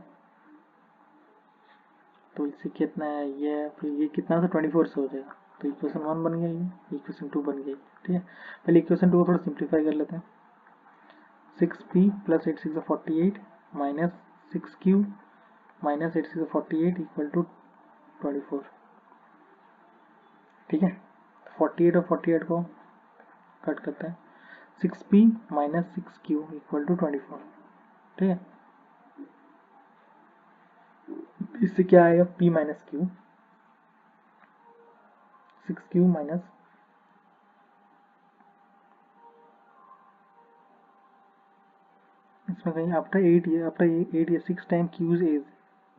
तो इससे कितना है ये, फिर ये कितना था 24 से हो जाएगा, तो इक्वेशन 1 बन गया, ये इक्वेशन 2 बन गई, ठीक है। पहले इक्वेशन 2 को थोड़ा सिंप्लीफाई कर लेते हैं। 6p plus 8 6 48 minus 6q minus 8 6 48 equal to 24, ठीक है। 48 और 48 को कट करते हैं, 6p minus 6q equal to 24, ठीक है। इससे क्या आएगा, p minus q, 6q minus इसमें कहीं after 8 year 6 time q's age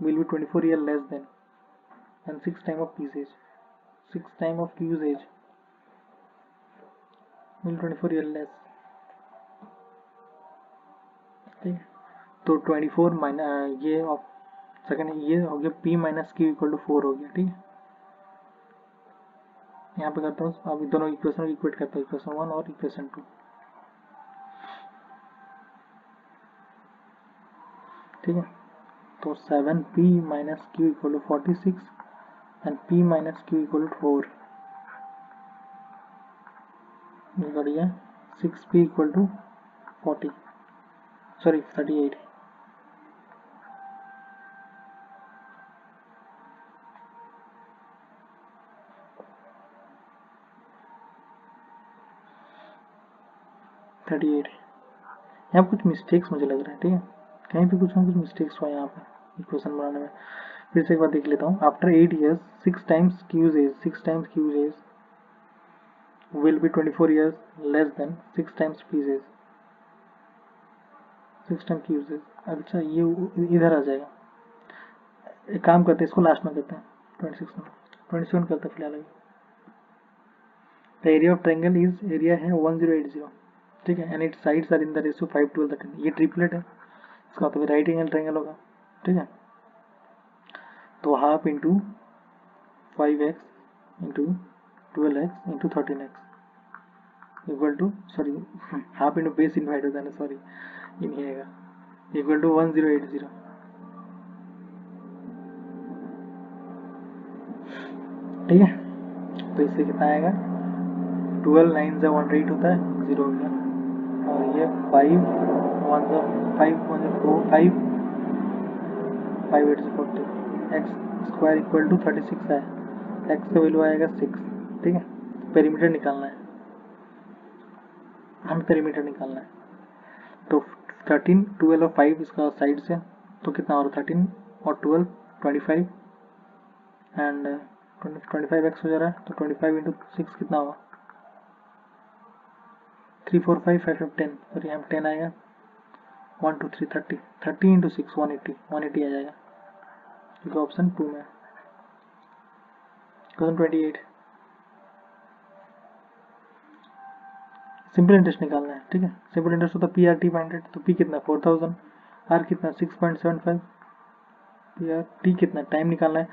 will be 24 year less than 6 time of p's age, 6 time of q's age will 24 year less, ठीक है। तो 24 माइनस ये सेकंड ये हो गया p minus q equal to 4 हो गया, ठीक है। यहाँ पे करता हूँ, अब दोनों इक्वेशन को इक्वेट करता हूँ, इक्वेशन 1 और इक्वेशन 2, ठीक है। तो 7p minus q equal to 46 and p minus q equal to 4, बढ़िया। 6p equal to 38, 38। यहाँ पे कुछ मिस्टेक्स मुझे लग रहा है, ठीक है, कहीं पे कुछ ना कुछ मिस्टेक्स हुआ यहाँ पे इक्वेशन बनाने में। फिर से एक बार देख लेता हूँ। After 8 years 6 times Q's age will be 24 years less than 6 times P's age, 6 time Q's age. अच्छा ये इधर आ जाएगा, एक काम करते हैं, इसको लास्ट में करते हैं, 26 में 27 करते हैं फिलहाल। The area of triangle is, area है 1080, ठीक है, and its sides are in the ratio 5 12 13, ये ट्रिपलेट है, इसका मतलब राइट एंगल ट्रायंगल होगा, ठीक है। तो half into 5x into 12x into 13x equal to, sorry half into base इनवाइड होता है ना, सॉरी ये नहीं आएगा, इक्वल टू 1080, ठीक है। तो इससे कितना आएगा, 12 9 से 1 होता है, 0 हो गया, और ये 5 1 से 5 1 से 4 5 5 8 से 40, एक्स स्क्वायर इक्वल टू 36 है, एक्स का वैल्यू आएगा 6, ठीक है। पेरीमीटर निकालना है, हमें पेरीमीटर निकालना है। तो 13 12 और 5 इसका साइड से, तो कितना हो रहा है 13 और 12 25 एंड 25x हो जा रहा है, तो 25 इंटू 6 कितना होगा 3 4 5 5 5 10, और यहाँ 10 आएगा 1 2 3 30, 30 इंटू 6 180 आ जाएगा, क्योंकि ऑप्शन 2 में। क्वेश्चन 28, सिंपल इंटरेस्ट निकालना है, ठीक है। सिंपल इंटरेस्ट होता है पी आर टी बाई 100, तो पी कितना 4000, आर कितना 6.75, पी आर टी कितना, टाइम निकालना है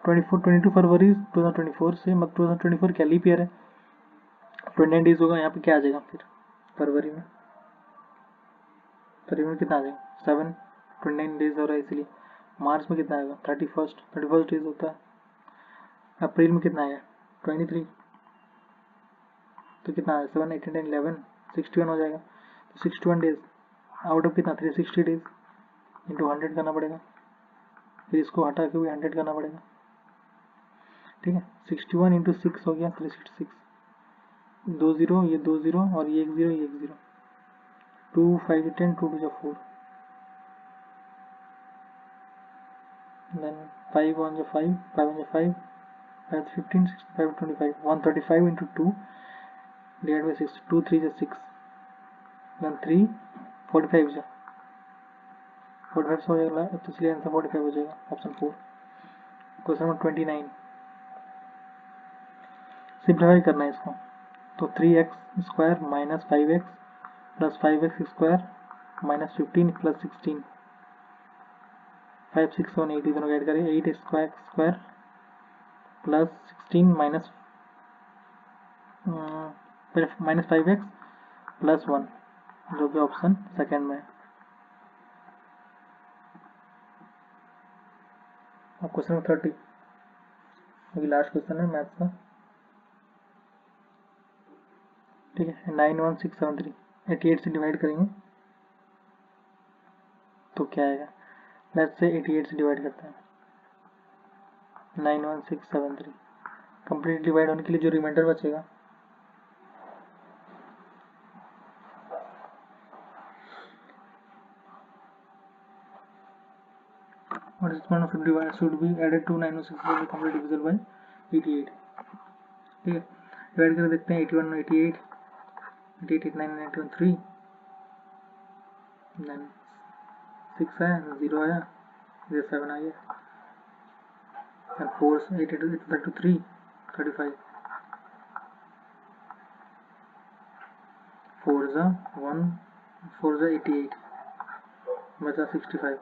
22 फरवरी 2024 से, मतलब 2024 क्या लीप ईयर है, 29 डेज होगा, यहाँ पे क्या आ जाएगा फिर फरवरी में कितना आ जाएगा 7, 29 डेज हो रहा है इसलिए मार्च में कितना आएगा 31st डेज होता है। अप्रैल में कितना आएगा 23, तो कितना आएगा 7, 8, 10, 11, 61 हो जाएगा। तो 61 डेज आउट ऑफ कितना 360 डेज इंटू 100 करना पड़ेगा, फिर इसको हटा के भी 100 करना पड़ेगा। ठीक है, 61 इंटू 6 हो गया 366, 2 0, ये 2 0 और ये 1 0, ये 1 0, 2 5 10, 2 2 4, then 5 1 5, 5 1 5, 5 15, 65 25, 135 into 2 divided by 6, 2 3 is 6, then 3 45 जा 45 हो जाएगा, तो इसलिए आंसर 45 हो जाएगा, ऑप्शन 4। क्वेश्चन नंबर 29, सिंप्लीफाई करना है इसको, तो 3x² minus 5x plus 5x² minus 15 plus 16, 5 6 1 8 दोनों ऐड करें, 8x² plus 16 minus 5x plus 1, जो कि ऑप्शन सेकेंड में है। अब क्वेश्चन नंबर 30, अभी लास्ट क्वेश्चन है मैथ्स का। ठीक है, 91673 88 से डिवाइड करेंगे तो क्या आएगा, लेट्स से 88 से डिवाइड करते हैं, 91673 कंप्लीट डिवाइड होने के लिए जो रिमाइंडर बचेगा what is one of the divide should be added to 916 to complete divisible by 88। ठीक है, डिवाइड करके देखते हैं 81 88 88 89 91 3 then 6 है 0 आया, 7 आ गया, and 4 8 to 3 35, 4 is 1, 4 is 88, बचा 65।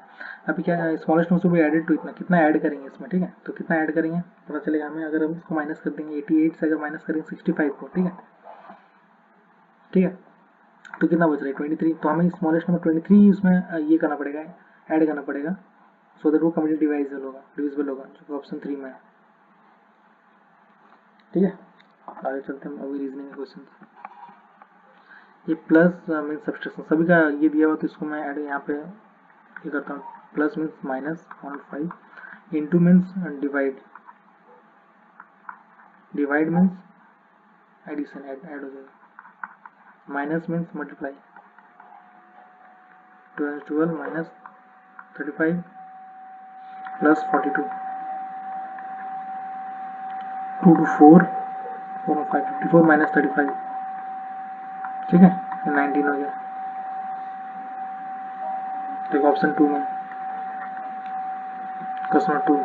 अभी क्या है, स्मॉलेस्ट नंबर भी एडेड टू इतना, कितना ऐड करेंगे इसमें। ठीक है, तो कितना ऐड करेंगे पता चलेगा हमें, अगर हम इसको माइनस कर देंगे 88 से, अगर माइनस करेंगे 65 को। ठीक है, ठीक है, तो कितना बच रहा है 23, तो हमें स्मॉलेस्ट नंबर 23 इसमें ये करना पड़ेगा, ऐड करना पड़ेगा, सो दैट वो कंप्लीट डिविजिबल होगा जो ऑप्शन 3 में है। ठीक है, आगे चलते हैं अभी रीजनिंग क्वेश्चन। ये प्लस मीन सब्सट्रैक्शन सभी का ये दिया हुआ, तो इसको मैं ऐड यहाँ पे ये करता हूँ, plus means minus 5, into means divide, divide means addition, add हो जाएगा, minus means multiply, 12 minus 35 plus 42, 2 to 4 4 और 5 54 माइनस 35। ठीक है, 19 हो गया, देखो ऑप्शन 2 में। क्वेश्चन 2,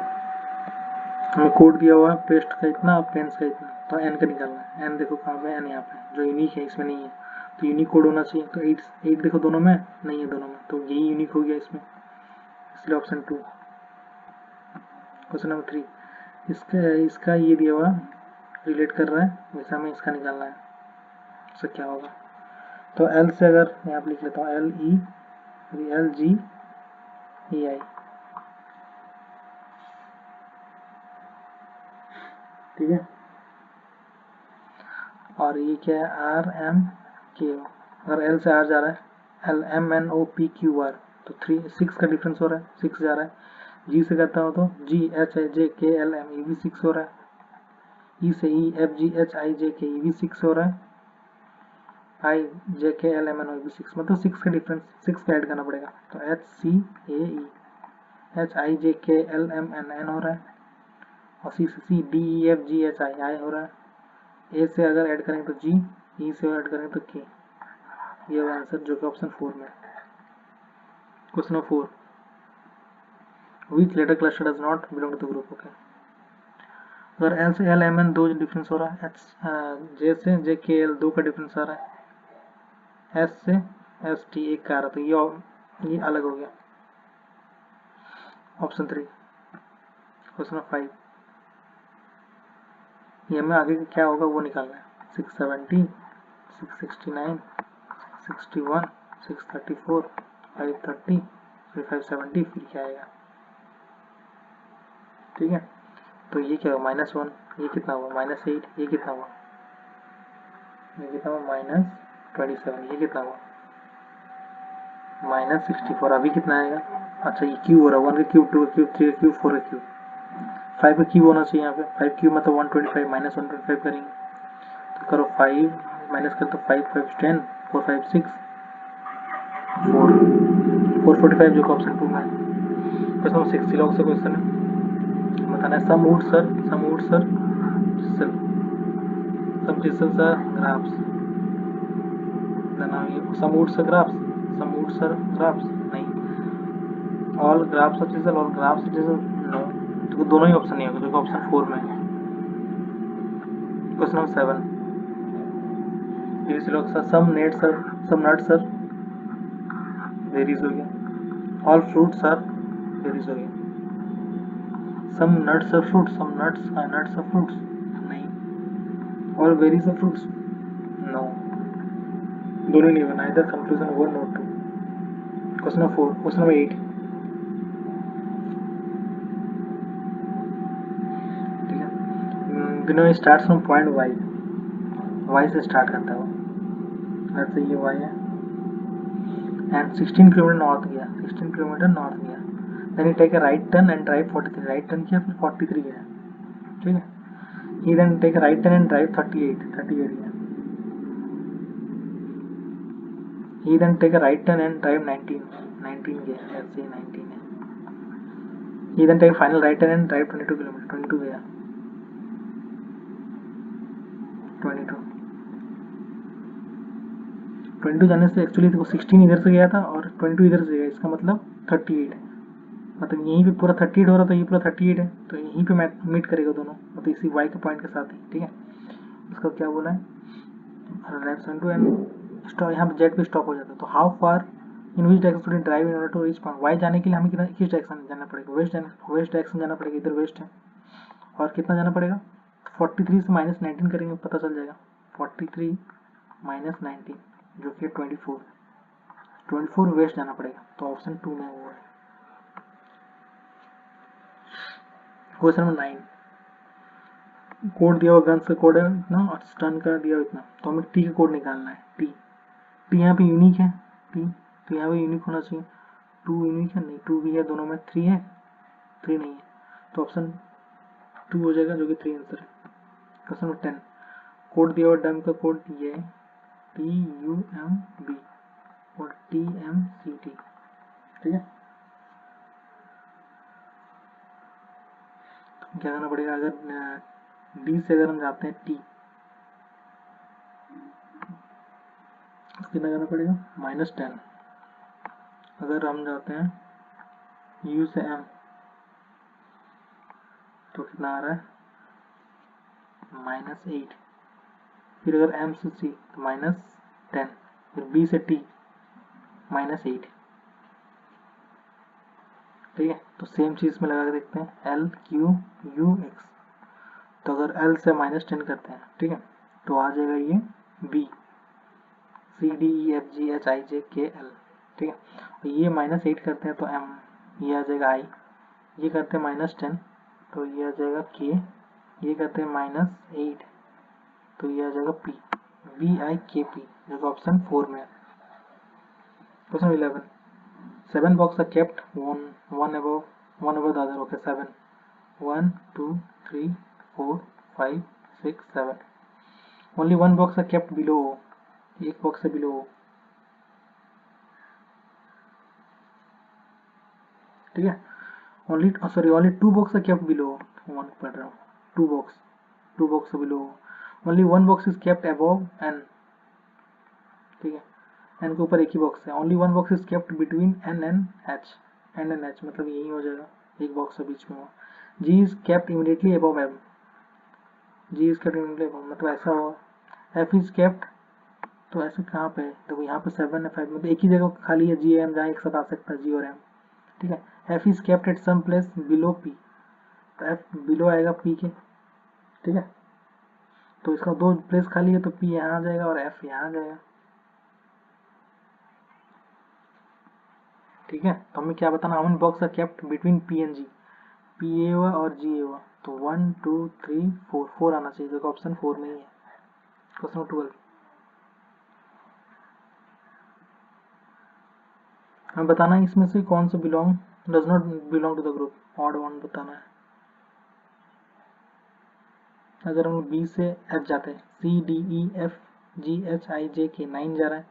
हमें कोड दिया हुआ है पेस्ट का इतना और पेंस का इतना, तो एन का निकालना है। एन देखो कहाँ पे, एन यहाँ पे, जो यूनिक है इसमें नहीं है, तो यूनिक कोड होना चाहिए, तो 8 देखो दोनों में नहीं है, दोनों में, तो यही यूनिक हो गया इसमें, इसलिए ऑप्शन 2। क्वेश्चन नंबर 3, इसका ये दिया हुआ रिलेट कर रहा है, वैसे हमें इसका निकालना है, इससे क्या होगा, तो एल से अगर यहाँ पे लिख लेता हूँ, एल जी ई आई। ठीक है, और ये क्या है, आर एम के ओ, अगर एल से आर जा रहा है, L M N O P Q R, तो 6 का डिफरेंस हो रहा है, 6 जा रहा है। जी से करता हूँ तो जी एच आई जे के एल एम, ये भी 6 हो रहा है। ई से ई F G H I J के, ये भी 6 हो रहा है। आई जे के एल एम एन, ओ भी 6, मतलब 6 का डिफरेंस, 6 का ऐड करना पड़ेगा, तो H C A E H I J के एल एम एन एन हो रहा है, और सी से C D E F G H I I हो रहा है। ए से अगर ऐड करेंगे तो जी, ई से ऐड करेंगे तो के, ये होगा आंसर जो कि ऑप्शन 4 में। Question number 4, which letter cluster does not belong to the group. Okay, अगर एल से एल एम एन 2 डिफरेंस हो रहा है, एच जे से जे के एल 2 का डिफरेंस आ रहा है, एस से एस टी 1 का आ रहा, तो ये अलग हो गया, ऑप्शन 3। क्वेश्चन नंबर 5, ये हमें आगे क्या होगा वो निकालना है, 670 669 661 634 530 फिर 570, फिर क्या आएगा, ठीक है। तो ये क्या हुआ -1, ये कितना हुआ -8, ये कितना हुआ -27, ये कितना हुआ -64। अभी कितना आएगा? अच्छा ये क्यूब हो रहा है, 1 का क्यूब, 2 का क्यूब, 3 का क्यूब, 4 का क्यूब, 5 का क्यूब होना चाहिए यहाँ पे। 5 क्यूब मतलब 125, -125 करेंगे तो करो 5 माइनस कर तो 5 5 10, 4 5 6 4 445 जो कि ऑप्शन 2 में है। क्वेश्चन 60 लॉग से क्वेश्चन है, बताना है some wood sir some chisels are graphs, then some woods are graphs नहीं, all graphs are chisel, all graphs are chisel no, तो दोनों ही ऑप्शन नहीं होगा क्योंकि ऑप्शन 4 में है। Question number 7, some nuts are berries हो गया, all fruits are berries हो गया, some nuts are fruits नहीं, all berries are fruits no, दोनों नहीं बना, इधर कंक्लूजन 1 और 2। क्वेश्चन नंबर 4, क्वेश्चन नंबर 8, ठीक है। Bino start from point Y से स्टार्ट करता है वो, लेट्स से ये वाई है एंड 16 किलोमीटर नॉर्थ गया, then he take a right turn and drive 43, right turn किया फिर 43 गया, ठीक है। He then take a right turn and drive 38 गया, he then take a right turn and drive 19 गया, ऐसे 19 है। He then take final right turn and drive 22 kilometre, 22 गया, 22 जाने से एक्चुअली देखो 16 इधर से गया था और 22 इधर से गया, इसका मतलब 38 है, मतलब यहीं पे पूरा 38 हो रहा था, ये पूरा 38 है, तो यहीं पे मीट करेगा दोनों, मतलब इसी वाई के पॉइंट के साथ ही, ठीक है। उसका क्या बोला है, स्टॉप, यहाँ पे जेट पे स्टॉप हो जाता है, तो how far in which direction to drive in order to reach point, Y जाने के लिए हमें कितना किस डायरेक्शन जाना पड़ेगा, वेस्ट डायरेक्शन जाना पड़ेगा, इधर वेस्ट है, और कितना जाना पड़ेगा 43 से -19 करेंगे पता चल जाएगा, 43 -19 जो कि 24 वेस्ट जाना पड़ेगा, तो ऑप्शन 2 में वो है। क्वेश्चन नंबर 9, कोड दिया हुआ गन्स का कोड है इतना और स्टन का दिया इतना, तो हमें टी का कोड निकालना है। टी यहाँ पे यूनिक है, टी तो यहाँ पे यूनिक होना चाहिए, 2 यूनिक है नहीं, 2 भी है, दोनों में 3 है, 3 नहीं है, तो ऑप्शन 2 हो जाएगा जो कि 3 आंसर है। क्वेश्चन नंबर 10, कोड दिया हुआ डैम का कोड ये है TUMB और TMCT, ठीक है। तो क्या करना पड़ेगा, अगर डी से अगर हम जाते हैं टी तो कितना करना पड़ेगा -10, अगर हम जाते हैं यू से एम तो कितना आ रहा है -8, फिर अगर एम से सी तो -10, फिर बी से टी -8, ठीक है। तो सेम चीज में लगा के देखते हैं LQUX, तो अगर L से -10 करते हैं, ठीक है, तो आ जाएगा ये B CDEFGHIJKL, ठीक है। और ये -8 करते हैं तो M, ये आ जाएगा I, ये करते हैं -10 तो ये आ जाएगा K, ये करते हैं -8 तो ये आ जाएगा P, VIKP जो कि ऑप्शन 4 में है। Question 11, 7 boxes are kept one above the other, okay 7, 1 2 3 4 5 6 7, only one box are kept below O, एक बॉक्स है बिलो, ठीक है। only 2 box are kept below, one पढ़ रहा हूँ, 2 box below, only one box is kept above n, ठीक है, n के ऊपर एक ही बॉक्स है, only one box is kept between n and h, मतलब यही हो जाएगा, एक बॉक्स है बीच में वो, g is kept immediately above m, मतलब ऐसा हो, f is kept, तो ऐसे कहाँ पे है, देखो यहाँ पे 7 है 5, मतलब एक ही जगह खाली है, g m जहाँ एक साथ आ सकता है g और m, ठीक है। f is kept at some place below p, तो f बिलो आएगा p के, ठीक है, तो इसका 2 प्लेस खाली है तो p यहाँ आ जाएगा और f यहाँ आ जाएगा, ठीक है। तो हमें क्या बताना, how many box are kept between p and g, P A हुआ और जी ए हुआ, तो 1 2 3 4 4 आना चाहिए, जो कि ऑप्शन 4 में ही है। क्वेश्चन 12, हमें बताना है इसमें से कौन सा does not belong to the group, odd one बताना है। अगर हम बी से एफ जाते हैं, C D E F G H I J K, 9 जा रहा है,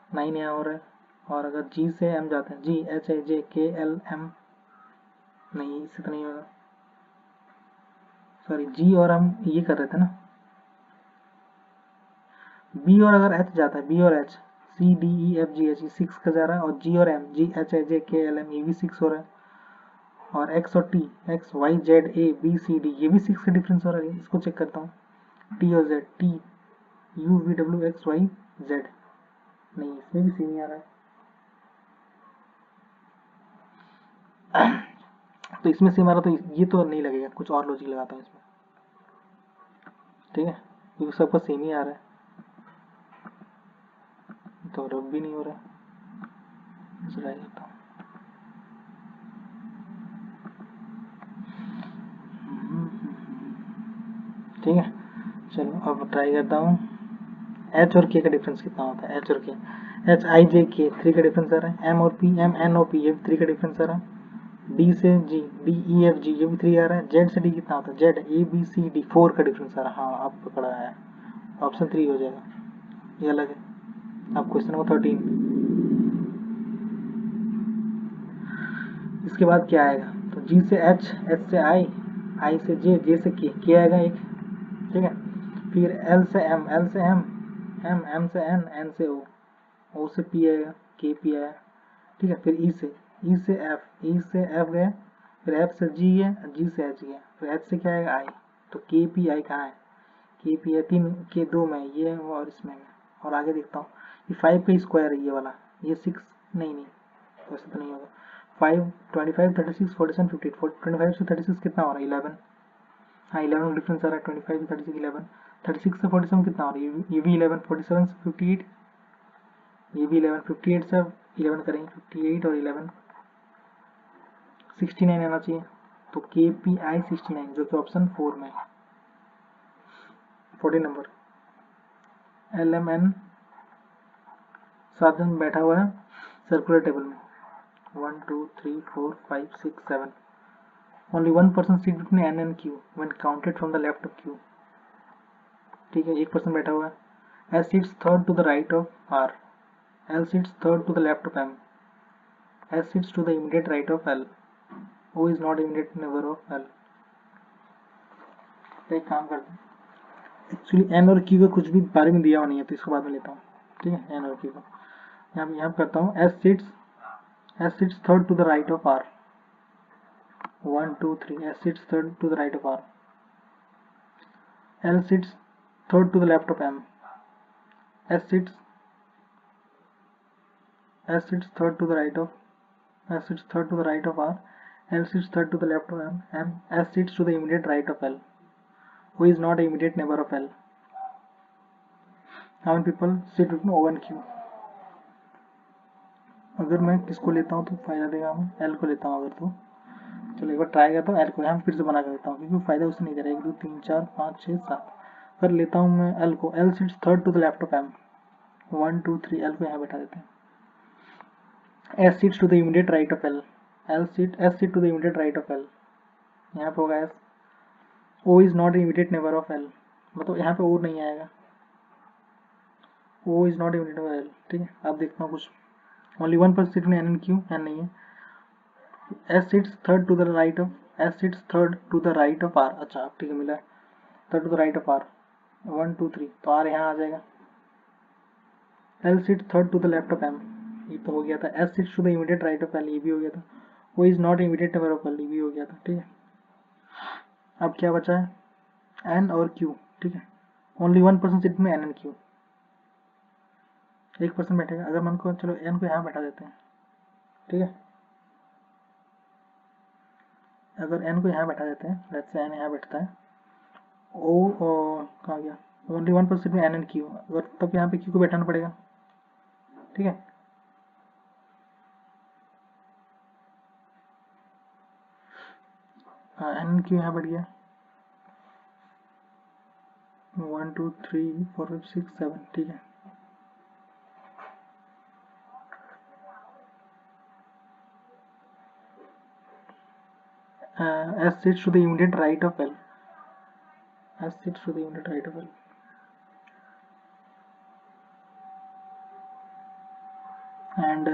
9 यहाँ हो रहा है। और अगर जी से एम जाते हैं, जी एच आई जे के एल एम, नहीं इससे तो नहीं होगा, सॉरी जी और हम ये कर रहे थे ना। बी और अगर एच जाता है, बी और H, C D E F G H, 6 का जा रहा है, और जी और M, ji H I J के एल एम, ये भी 6 हो रहा है। और एक्स और T, X Y Z A B C D, ये भी 6 का डिफरेंस हो रहा है। इसको चेक करता हूँ, टी और Z, T U V W X Y Z, नहीं इसमें भी सेम ही आ रहा है। तो इसमें सेम आ रहा, तो ये तो नहीं लगेगा, कुछ और लॉजिक लगाता हूँ इसमें, ठीक है, क्योंकि सबका सेम ही आ रहा है, तो रब भी नहीं हो रहा है, ट्राई करता हूँ। ठीक है, चलो अब ट्राई करता हूँ। एच और के का डिफरेंस कितना होता है, एच और के, एच आई जे के 3 का डिफरेंस आ रहा है। एम और पी, एम एन और पी, ये भी 3 का डिफरेंस आ रहा है। डी से जी, डी ई एफ जी, ये भी 3 आ रहा है। जेड से डी कितना होता है, Z A B C D, 4 का डिफरेंस आ रहा है। हाँ अब पकड़ा है, ऑप्शन 3 हो जाएगा, ये अलग है। अब क्वेश्चन नंबर 13, इसके बाद क्या आएगा, तो जी से एच, एच से आई, आई से जे से के आएगा एक, ठीक है। फिर एल से एम, एल से एम, एम से एन, एन से ओ से पी आएगा, के पी आया, ठीक है। फिर ई से एफ, ई से एफ गया, फिर एफ से जी गया, जी से एच गया, फिर एच से क्या आएगा, आई। तो के पी आई कहाँ है, के पी आई 3 के 2 में, ये और इसमें है। और आगे देखता हूँ, ये 5 का स्क्वायर है ये वाला, ये 6, नहीं वैसे तो नहीं होगा। 5 25 36 47 58, 25 से 36 कितना हो रहा है, 11। हाँ 11 का डिफरेंस आ रहा है, 25 से 36 11, 36 से 47 कितना हो रहा है, ये भी 11, 47 से 58, ये भी 11, 58 से 11 करेंगे, 58 और 11 69 आना चाहिए। तो के पी आई 69, जो कि ऑप्शन 4 में है। 14 नंबर, एल एम एन 7 जन बैठा हुआ है सर्कुलर टेबल में, 1 2 3 4 5 6 7, only 1 person sit between N and Q when counted from the left of Q, ठीक है, एक पर्सन बैठा हुआ है। S sits third to the right of R, L sits third to the left of M, S sits to the immediate right of L, O is not immediate neighbour of L. तो एक काम करते हैं, actually an और Q का कुछ भी बारे में दिया हुआ नहीं है, तो इसको बाद में लेता हूँ, ठीक है। एन और क्यू का यहाँ करता हूँ, S sits third to the right of R, 1 2 3, S sits third to the right of R, L sits third to the left of M, S sits third to the right of, S sits third to the right of R, L sits third to the left of M, S sits to the immediate right of L, who is not an immediate neighbor of L. How many people sit between O and Q? अगर मैं किसको लेता हूँ तो फायदा देगा, मैं L को लेता हूँ अगर, तो चलो एक बार ट्राई करता हूँ, L को यहाँ फिर से बना कर देता हूँ, क्योंकि फायदा उससे नहीं दे रहा है। 1 2 3 4 5 6 7, कर लेता हूँ मैं L को, L sits third to the left of M, 1 2 3, L को यहाँ बैठा देते हैं। S sits to the immediate right of L, S sit to the immediate right of L, यहाँ पे होगा S, O is not immediate neighbor of L, मतलब यहाँ पे O नहीं आएगा, O is not immediate neighbor L, ठीक है। अब देखता हूँ कुछ, only one person sitting N and Q, N नहीं है। S sits third to the right of, S sits third to the right of R, अच्छा ठीक है मिला, third to the right of R, 1 2 3, तो R यहाँ आ जाएगा। L sits third to the left of M, ये तो हो गया था। S sits to the immediate right of L, ये भी हो गया था। O is not immediate neighbor of L, ये भी हो गया था, ठीक है। अब क्या बचा है, N और Q, ठीक है। ओनली 1 पर्सन सिट में N एंड Q, एक पर्सन बैठेगा। अगर मैं उनको, चलो N को यहाँ बैठा देते हैं, ठीक है। अगर N को यहाँ बैठा देते हैं, लेट्स से N यहाँ बैठता है, O कहाँ गया, ओनली 1 पर्सन सिट में N एंड Q, अगर तब यहाँ पे Q को बैठाना पड़ेगा, ठीक है। एन क्यू यहाँ बढ़ गया 1 2 3 4 5 6 7, ठीक है। S sits to the immediate right of L. S sits to the immediate right of L. And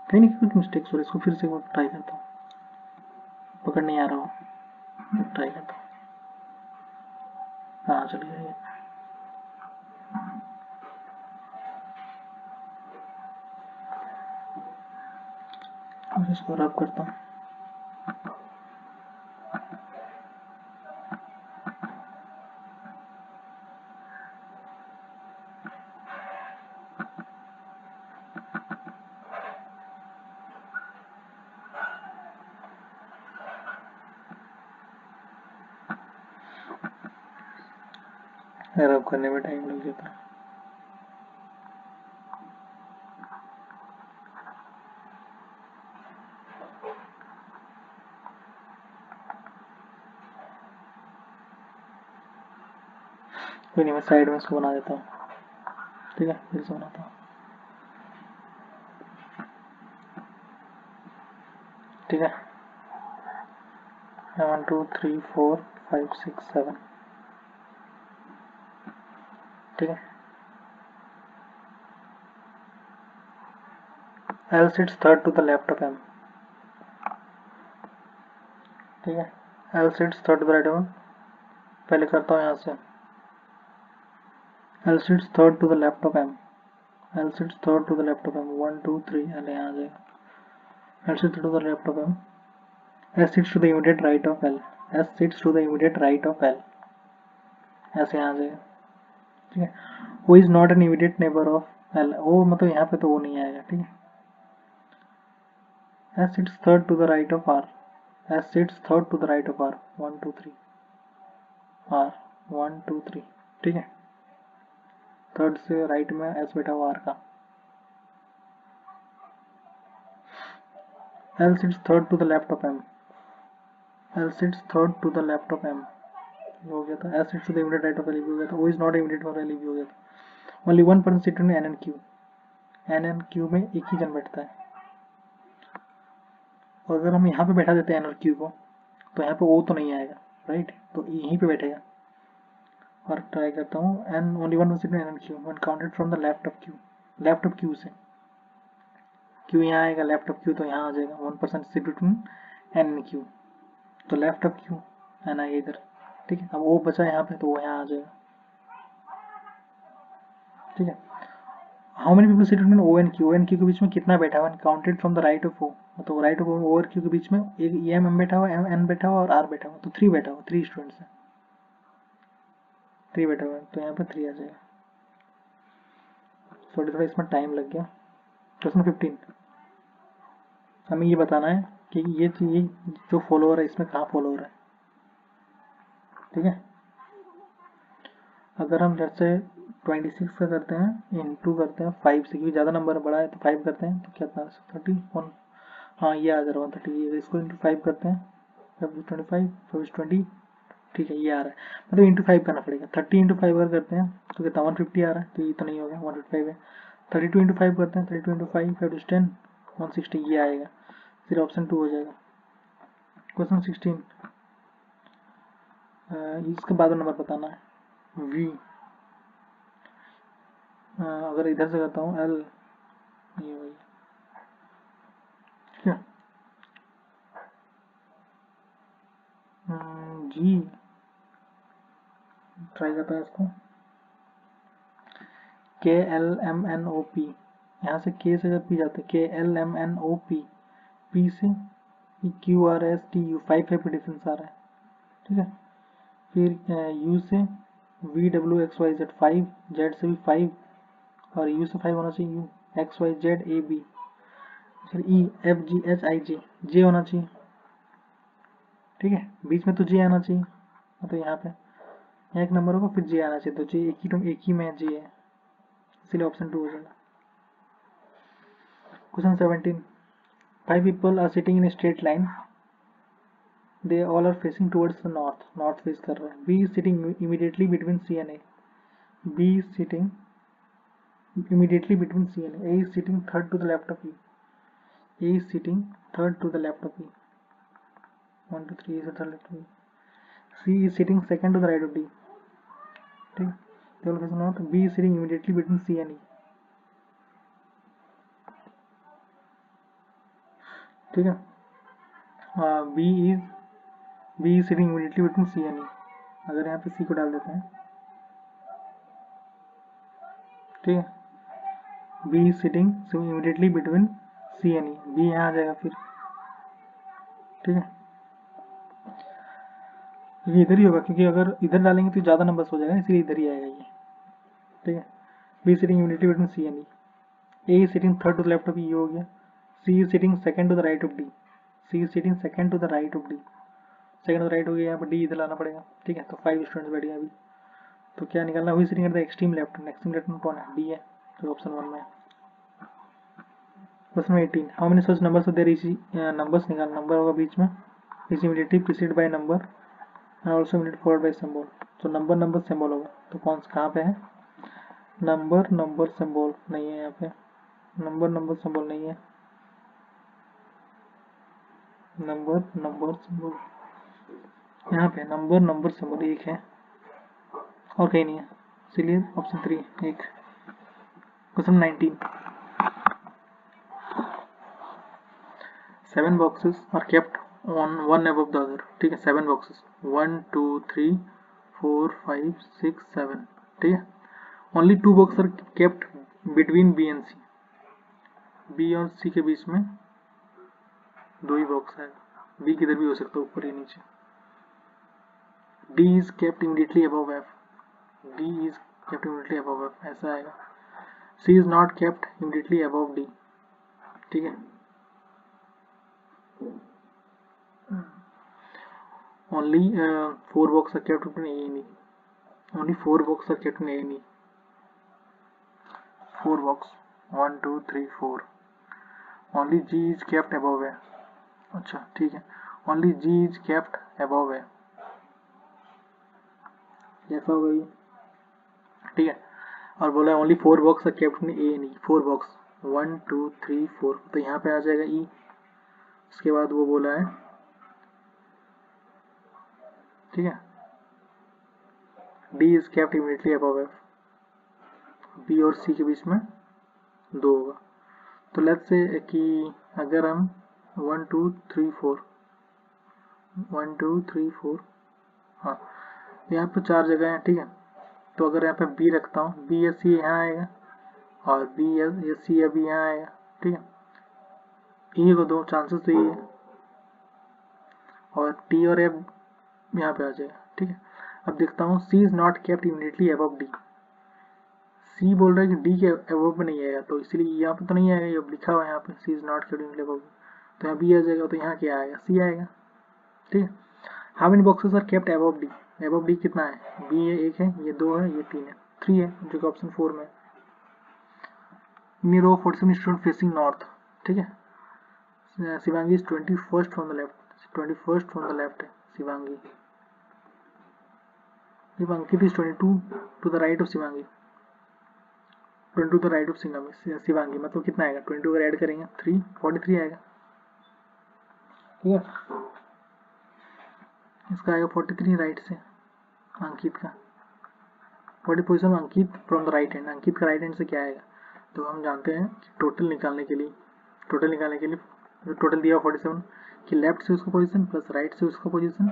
कहीं ना कुछ मिस्टेक्स हो रही है, इसको फिर से ट्राई करता हूँ, पकड़ नहीं आ रहा हूँ, ट्राई करता हूँ। हाँ चल गया ये। और इसको रब करता हूँ। रब करने में टाइम लग जाता है। कोई नहीं, मैं साइड में इसको बना देता हूँ, ठीक है, फिर से बनाता हूँ, ठीक है। 1 2 3 4 5 6 7, ठीक है। L sits third to the left of M, ठीक है। L sits third to the right of M, पहले करता हूँ यहाँ से। L sits third to the left of M, L sits third to the left of M, 1 2 3, L यहाँ आ जाएगा। L sits to the left of M, S sits to the immediate right of L, S sits to the immediate right of L, ऐसे यहाँ आ जाएगा, ठीक है। O is not an immediate neighbor of L, O मतलब यहाँ पे तो O नहीं आएगा, ठीक है। S sits third to the right of R, S sits third to the right of R, 1 2 3, R 1 2 3, ठीक है। थर्ड से राइट में S बैठा हुआ R का। L sits third to the left of M, L sits third to the left of M, हो गया था। S sits to the immediate right of L हो गया था। O is not immediate for L हो गया था। Only one person sit in N and Q, N and Q में एक ही जन बैठता है। और अगर हम यहाँ पे बैठा देते हैं N और Q को, तो यहाँ पे O तो नहीं आएगा, राइट, तो यहीं पे बैठेगा। और ट्राई करता हूँ, N only one person sit in N and Q when counted from the left of Q, left of Q से। Q यहाँ आएगा, लेफ्ट ऑफ Q तो यहाँ आ जाएगा। 1% sit between N and Q, तो लेफ्ट ऑफ Q N आएगा इधर, ठीक है। अब O बचा यहाँ पे, तो वो यहाँ आ जाएगा, ठीक है। How many people sit between O and Q, O and Q के बीच में कितना बैठा हुआ है, counted from the right of O, तो राइट ऑफ O और Q के बीच में एक M बैठा हुआ है, N बैठा हुआ और R बैठा हुआ, तो 3 बैठा हुआ, 3 स्टूडेंट्स हैं, 3 बैठा हुआ है, तो यहाँ पर 3 आ जाएगा। सॉरी थोड़ा इसमें टाइम लग गया। क्वेश्चन 15, हमें ये बताना है कि ये जो फॉलोअर है इसमें कहाँ फॉलोअर है, ठीक है। अगर हम जैसे 26 का करते हैं, इंटू करते हैं 5 से, क्योंकि ज़्यादा नंबर बड़ा है तो 5 करते हैं, तो कितना 31, हाँ ये आ जा रहा है 130, इसको इंटू 5 करते हैं, 25 25 20, ठीक है, ये आ रहा है, मतलब इंटू 5 करना पड़ेगा। 30 इंटू 5 अगर करते हैं तो कितना 150 आ रहा है, तो ये तो नहीं होगा, 155 है। 32 इंटू 5 करते हैं, 32 इंटू 5 5 10 160, ये आएगा, फिर ऑप्शन 2 हो जाएगा। क्वेश्चन 16, इसके बाद नंबर बताना है। V अगर इधर से करता हूँ L, ये वही, ठीक है। G ट्राई करता है इसको, KLMNOP, यहाँ से K से जब P जाते हैं, KLMNOP, P से QRSTU, 5 पे डिफरेंस आ रहा है, ठीक है। फिर U से VWXYZ 5, Z से भी 5, और U से 5 होना चाहिए, U XYZ AB, फिर E FGHIJ, J होना चाहिए, ठीक है। बीच में तो J आना चाहिए, तो यहाँ पे यहाँ एक नंबर होगा, फिर J आना चाहिए, तो J एक ही में J है, इसलिए ऑप्शन 2 हो जाएगा। Question 17, 5 people are sitting in a straight line they all are facing towards the north, north face कर रहे हैं. B is sitting immediately between C and A. B is sitting immediately between C and A. A is sitting third to the left of E. A is sitting third to the left of E. 1, 2, 3 is at the left of E. C is sitting second to the right of D. ठीक, केवल कैसे not. B is sitting immediately between C and E. ठीक है. B is sitting immediately between C and E. अगर यहाँ पे C को डाल देते हैं, ठीक है. B is sitting immediately between C and E. B यहाँ आ जाएगा फिर, ठीक है. ये इधर ही होगा क्योंकि अगर इधर डालेंगे तो ज़्यादा नंबर्स हो जाएगा, इसलिए इधर ही आएगा ये, ठीक है. B is sitting immediately between C and E. A is sitting third to the left of E हो गया. C is sitting second to the right of D. C is sitting second to the right of D. Second to the right हो गया, यहाँ पर D इधर लाना पड़ेगा, ठीक है. तो 5 स्टूडेंट्स बैठ गए अभी. तो क्या निकालना, हुई sitting at the extreme left. Extreme left में कौन है? D है, तो ऑप्शन 1 में. Question 18, how many such numbers there is. Numbers निकाल, नंबर होगा बीच में, is immediately preceded by number and also immediately followed by symbol. तो नंबर सिंबल होगा. तो कौन कहाँ पे है? नंबर सिंबल नहीं है यहाँ पे. नंबर सिंबल नहीं है. नंबर सिंबल यहाँ पे नंबर सिंबल एक है और कहीं नहीं है, इसलिए ऑप्शन 3 एक. Question 19, 7 boxes are kept on one above the other. ठीक है, 7 boxes, 1 2 3 4 5 6 7, ठीक है. Only 2 boxes are kept between B and C. B और C के बीच में 2 ही बॉक्स है. B किधर भी हो सकता है, ऊपर या नीचे. D is kept immediately above F. D is kept immediately above F, ऐसा आएगा. C is not kept immediately above D. ठीक है. Only 4 boxes are kept between A and E. Only 4 boxes are kept in A and E. 4 box, 1 2 3 4. Only G is kept above A. अच्छा ठीक है. Only G is kept above A. ऐसा होगा ये, ठीक है. और बोला है only 4 box are kept in A and E. 4 box, 1 2 3 4, तो यहाँ पे आ जाएगा ई. उसके बाद वो बोला है, ठीक है, D is kept immediately above F. B और सी के बीच में 2 होगा. तो लेट्स से कि अगर हम 1 2 3 4 1 2 3 4, हाँ, यहाँ पे 4 जगह हैं, ठीक है. तो अगर यहाँ पे बी रखता हूँ, बी या सी यहाँ आएगा और बी या सी अभी यहाँ आएगा, ठीक है. ई को 2 चांसेस तो ये है और टी और एफ यहाँ पे आ जाएगा, ठीक है. अब देखता हूँ, C is not kept immediately above D. C बोल रहा है कि डी के अबव में नहीं आएगा, तो इसलिए यहाँ पे तो नहीं आएगा. ये लिखा हुआ है यहाँ पे, C is not kept immediately above. तो यहाँ बी आ जाएगा, तो यहाँ क्या आएगा? सी आएगा, ठीक है. How many boxes are kept above D. Above D कितना है? बी है 1 है, ये 2 है, ये 3 है, 3 है, जो कि ऑप्शन 4 में. नीरो 47 स्टूडेंट फेसिंग नॉर्थ, ठीक है. Shivangi is 21st from the left. 21st from the left है Shivangi. Ankit is 22 to the right of Shivangi. 22 to the right of Shivangi, मतलब कितना आएगा? 22 अगर ऐड करेंगे 3 43 आएगा, ठीक है. इसका आएगा 43 राइट से अंकित का. 40 position Ankit from the right hand. Ankit का राइट हैंड से क्या आएगा? तो हम जानते हैं कि टोटल निकालने के लिए जो टोटल दिया 47 कि लेफ्ट से उसका पोजीशन प्लस राइट से उसका पोजीशन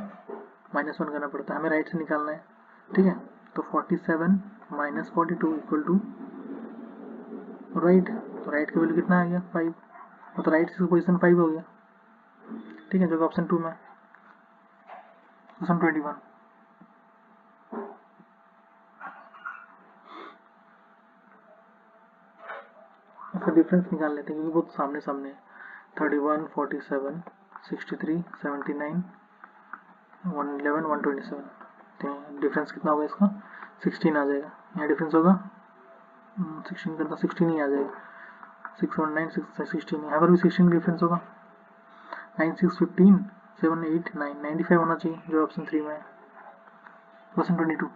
-1 करना पड़ता है. हमें राइट से निकालना है, ठीक है. तो 47 माइनस 42 इक्वल टू राइट. तो राइट का वैल्यू कितना आ गया? 5. तो राइट से पोजीशन 5 हो गया, ठीक है, जो कि ऑप्शन 2 में. क्वेश्चन 21, इसका डिफरेंस निकाल लेते हैं क्योंकि बहुत सामने सामने है. 31 47 63 79 111 127. तो डिफरेंस कितना होगा इसका? 16 आ जाएगा. यहाँ डिफरेंस होगा 16 करता 16 ही आ जाएगा. 6 और 9 16, यहाँ पर भी 16 डिफरेंस होगा. 9 6 15 7 8 9 95 होना चाहिए जो ऑप्शन 3 में है। Question 22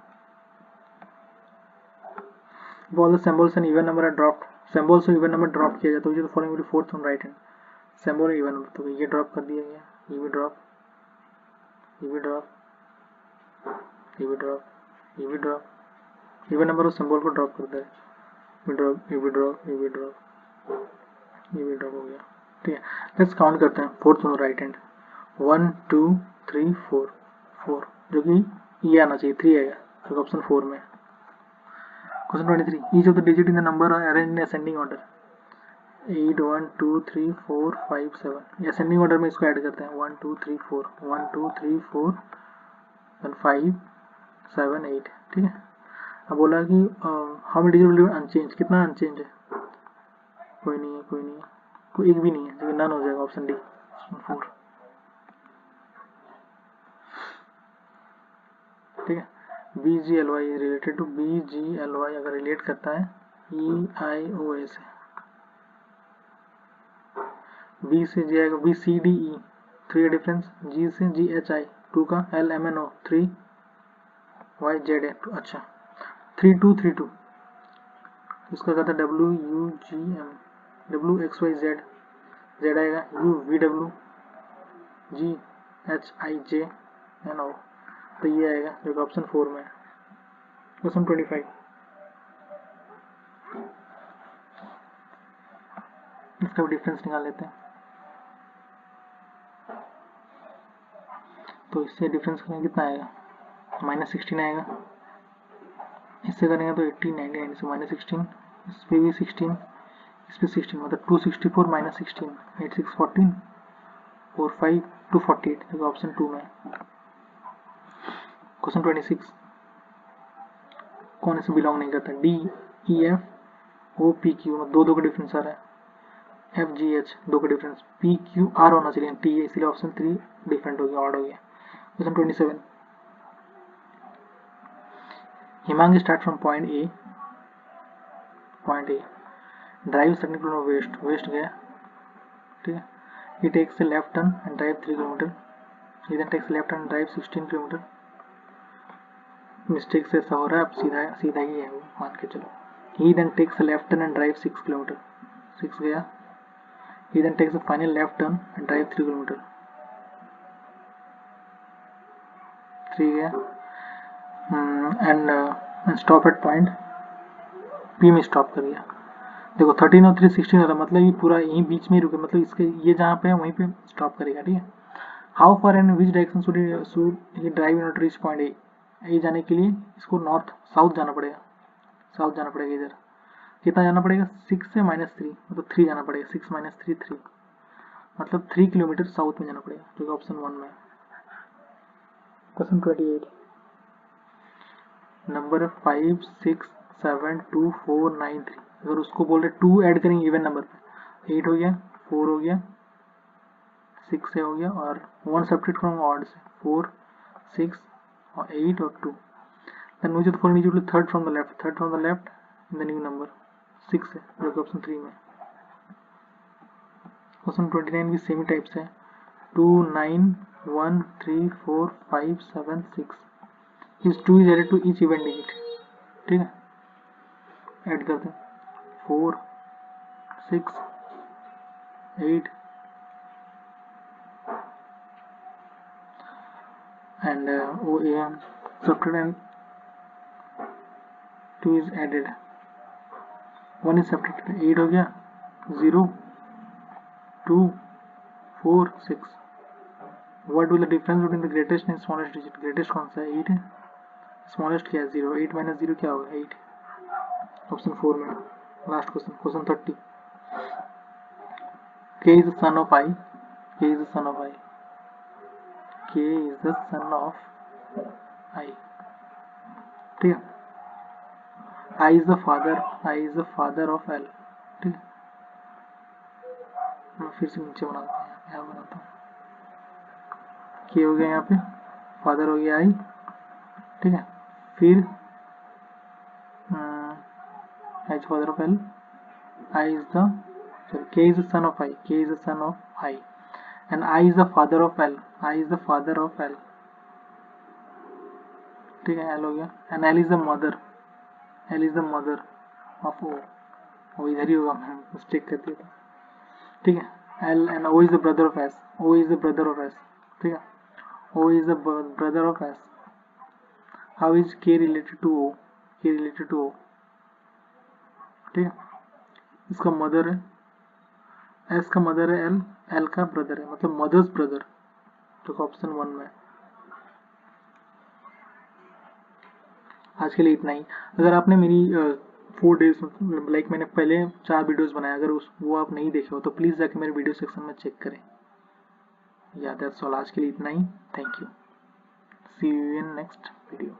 all the symbols and even number are dropped, symbols और इवन नंबर ड्रॉप किया जाता है तो following fourth from right hand, symbol even number तो ये ड्रॉप कर दिया गया, ये भी ड्रॉप, ये भी ड्रॉप, ये भी ड्रॉप, ये भी ड्रॉप, इवन नंबर और सिंबल को ड्रॉप करता है, ये ड्रॉप, ये भी ड्रॉप, ये भी ड्रॉप, ये भी ड्रॉप हो गया। ठीक है, लेट्स काउंट करते हैं फोर्थ फ्रॉम राइट हैंड, 1 2 3 4 4 जो कि ये आना चाहिए 3 आएगा जो ऑप्शन 4 में। Question 23 each of the digit in the number are arranged in ascending order, 8 1 2 3 4 5 7, ये असेंडिंग ऑर्डर में इसको ऐड करते हैं 1 2 3 4 1 2 3 4 5 7 8। ठीक है, अब बोला कि how many digit will be unchange, कितना अनचेंज है, कोई नहीं है, कोई नहीं है, कोई एक भी नहीं है, लेकिन नन हो जाएगा ऑप्शन डी 4। ठीक है, B G L Y related to B G L Y अगर रिलेट करता है ई आई ओ ए से, बी से जी आएगा B C D E 3 difference, G से जी एच आई 2 का, L M N O 3, Y Z A 2, अच्छा 3 2 3 2, इसका कहता है W U G M, W X Y Z, Z आएगा U V W G H I J N O, तो ये आएगा जो कि ऑप्शन 4 में है। क्वेश्चन 25 इसका भी डिफरेंस निकाल लेते हैं, तो इससे डिफरेंस करेंगे कितना आएगा, -16 आएगा, इससे करेंगे तो 18 19 से -16, इस पे भी 16, इस पे 16 मतलब 264 -16 8 6 14 4 5 248 जो ऑप्शन 2 में। क्वेश्चन 26 कौन से बिलोंग नहीं करता, D E F O P Q दो दो का डिफरेंस आ रहा है, एफ जी एच दो का डिफरेंस, पी क्यू आर होना चाहिए टी है, इसलिए ऑप्शन 3 डिफरेंट हो गया, ऑड हो गया। Question 27 Himang start from point A, drive 70 kilometre west, west गया, ठीक है, he takes a left turn and drive 3 kilometre, he then takes a left turn and drive 16 kilometre, mistake से ऐसा हो रहा है, अब सीधा सीधा ही है वो मान के चलो, he then takes a left turn and drive 6 kilometre, 6 गया, he then takes a final left turn and drive 3 kilometre, 3 गया, and stop at point P में स्टॉप कर दिया। देखो 13 और 3 16 हो रहा, मतलब ये पूरा यहीं बीच में ही रुके, मतलब इसके ये जहाँ पे है वहीं पे स्टॉप करेगा। ठीक है, how far and which direction should he drive in order reach point A, A जाने के लिए इसको नॉर्थ साउथ जाना पड़ेगा, साउथ जाना पड़ेगा, इधर कितना जाना पड़ेगा 6 से -3 मतलब 3 जाना पड़ेगा, 6 - 3 3 मतलब 3 किलोमीटर साउथ में जाना पड़ेगा जो कि ऑप्शन 1 में है। क्वेश्चन 28 नंबर 5 6 7 2 4 9 3, अगर उसको बोल रहे 2 ऐड करेंगे इवन नंबर पे, 8 हो गया, 4 हो गया, 6 से हो गया, और 1 सब्ट्रैक्ट फ्रॉम ऑड से 4 6 और 8 और 2, then which of the following is third from the left, third from the left in the new number 6 है जो कि ऑप्शन 3 में। क्वेश्चन 29 भी सेम टाइप से है, 2 9 1 3 4 5 7 6, इस 2 is added to each event digit, ठीक है, ऐड करते हैं 4 6 8 and subtract and 2 is added, 1 is subtracted, 8 हो गया, 0 2 4 6, what will the difference between the greatest and smallest digit, greatest कौन सा है 8 है, स्मॉलेस्ट क्या है 0, 8 - 0 क्या होगा 8, ऑप्शन 4 में। Last question, question 30 k is the son of I, k is the son of I, k is the son of I, ठीक है, I is the father, I is the father of L, ठीक है, मैं फिर से नीचे बनाता हूँ, यहाँ बनाता हूँ, k हो गया यहाँ पे, फादर हो गया I, ठीक है, फिर I is father of L, I is the sorry, k is the son of I, k is the son of I, and I is the father of L, I is the father of L, ठीक है, L हो गया। And L is the mother, L is the mother of O, वो इधर ही होगा, मैं mistake कर दिया था, ठीक है। L and O is the brother of S, O is the brother of S, ठीक है, O is the brother of S. How is K related to O, K related to ओ, ठीक है। इसका मदर है, एस का mother है L, L का brother है, मतलब मदर्स ब्रदर, तो ऑप्शन 1 में। आज के लिए इतना ही। अगर आपने मेरी 4 डेज लाइक मैंने पहले 4 वीडियोस बनाए, अगर वो आप नहीं देखे हो तो प्लीज़ जाके मेरे वीडियो सेक्शन में चेक करें। या दैट्स ऑल, आज के लिए इतना ही। Thank you, see you in next video.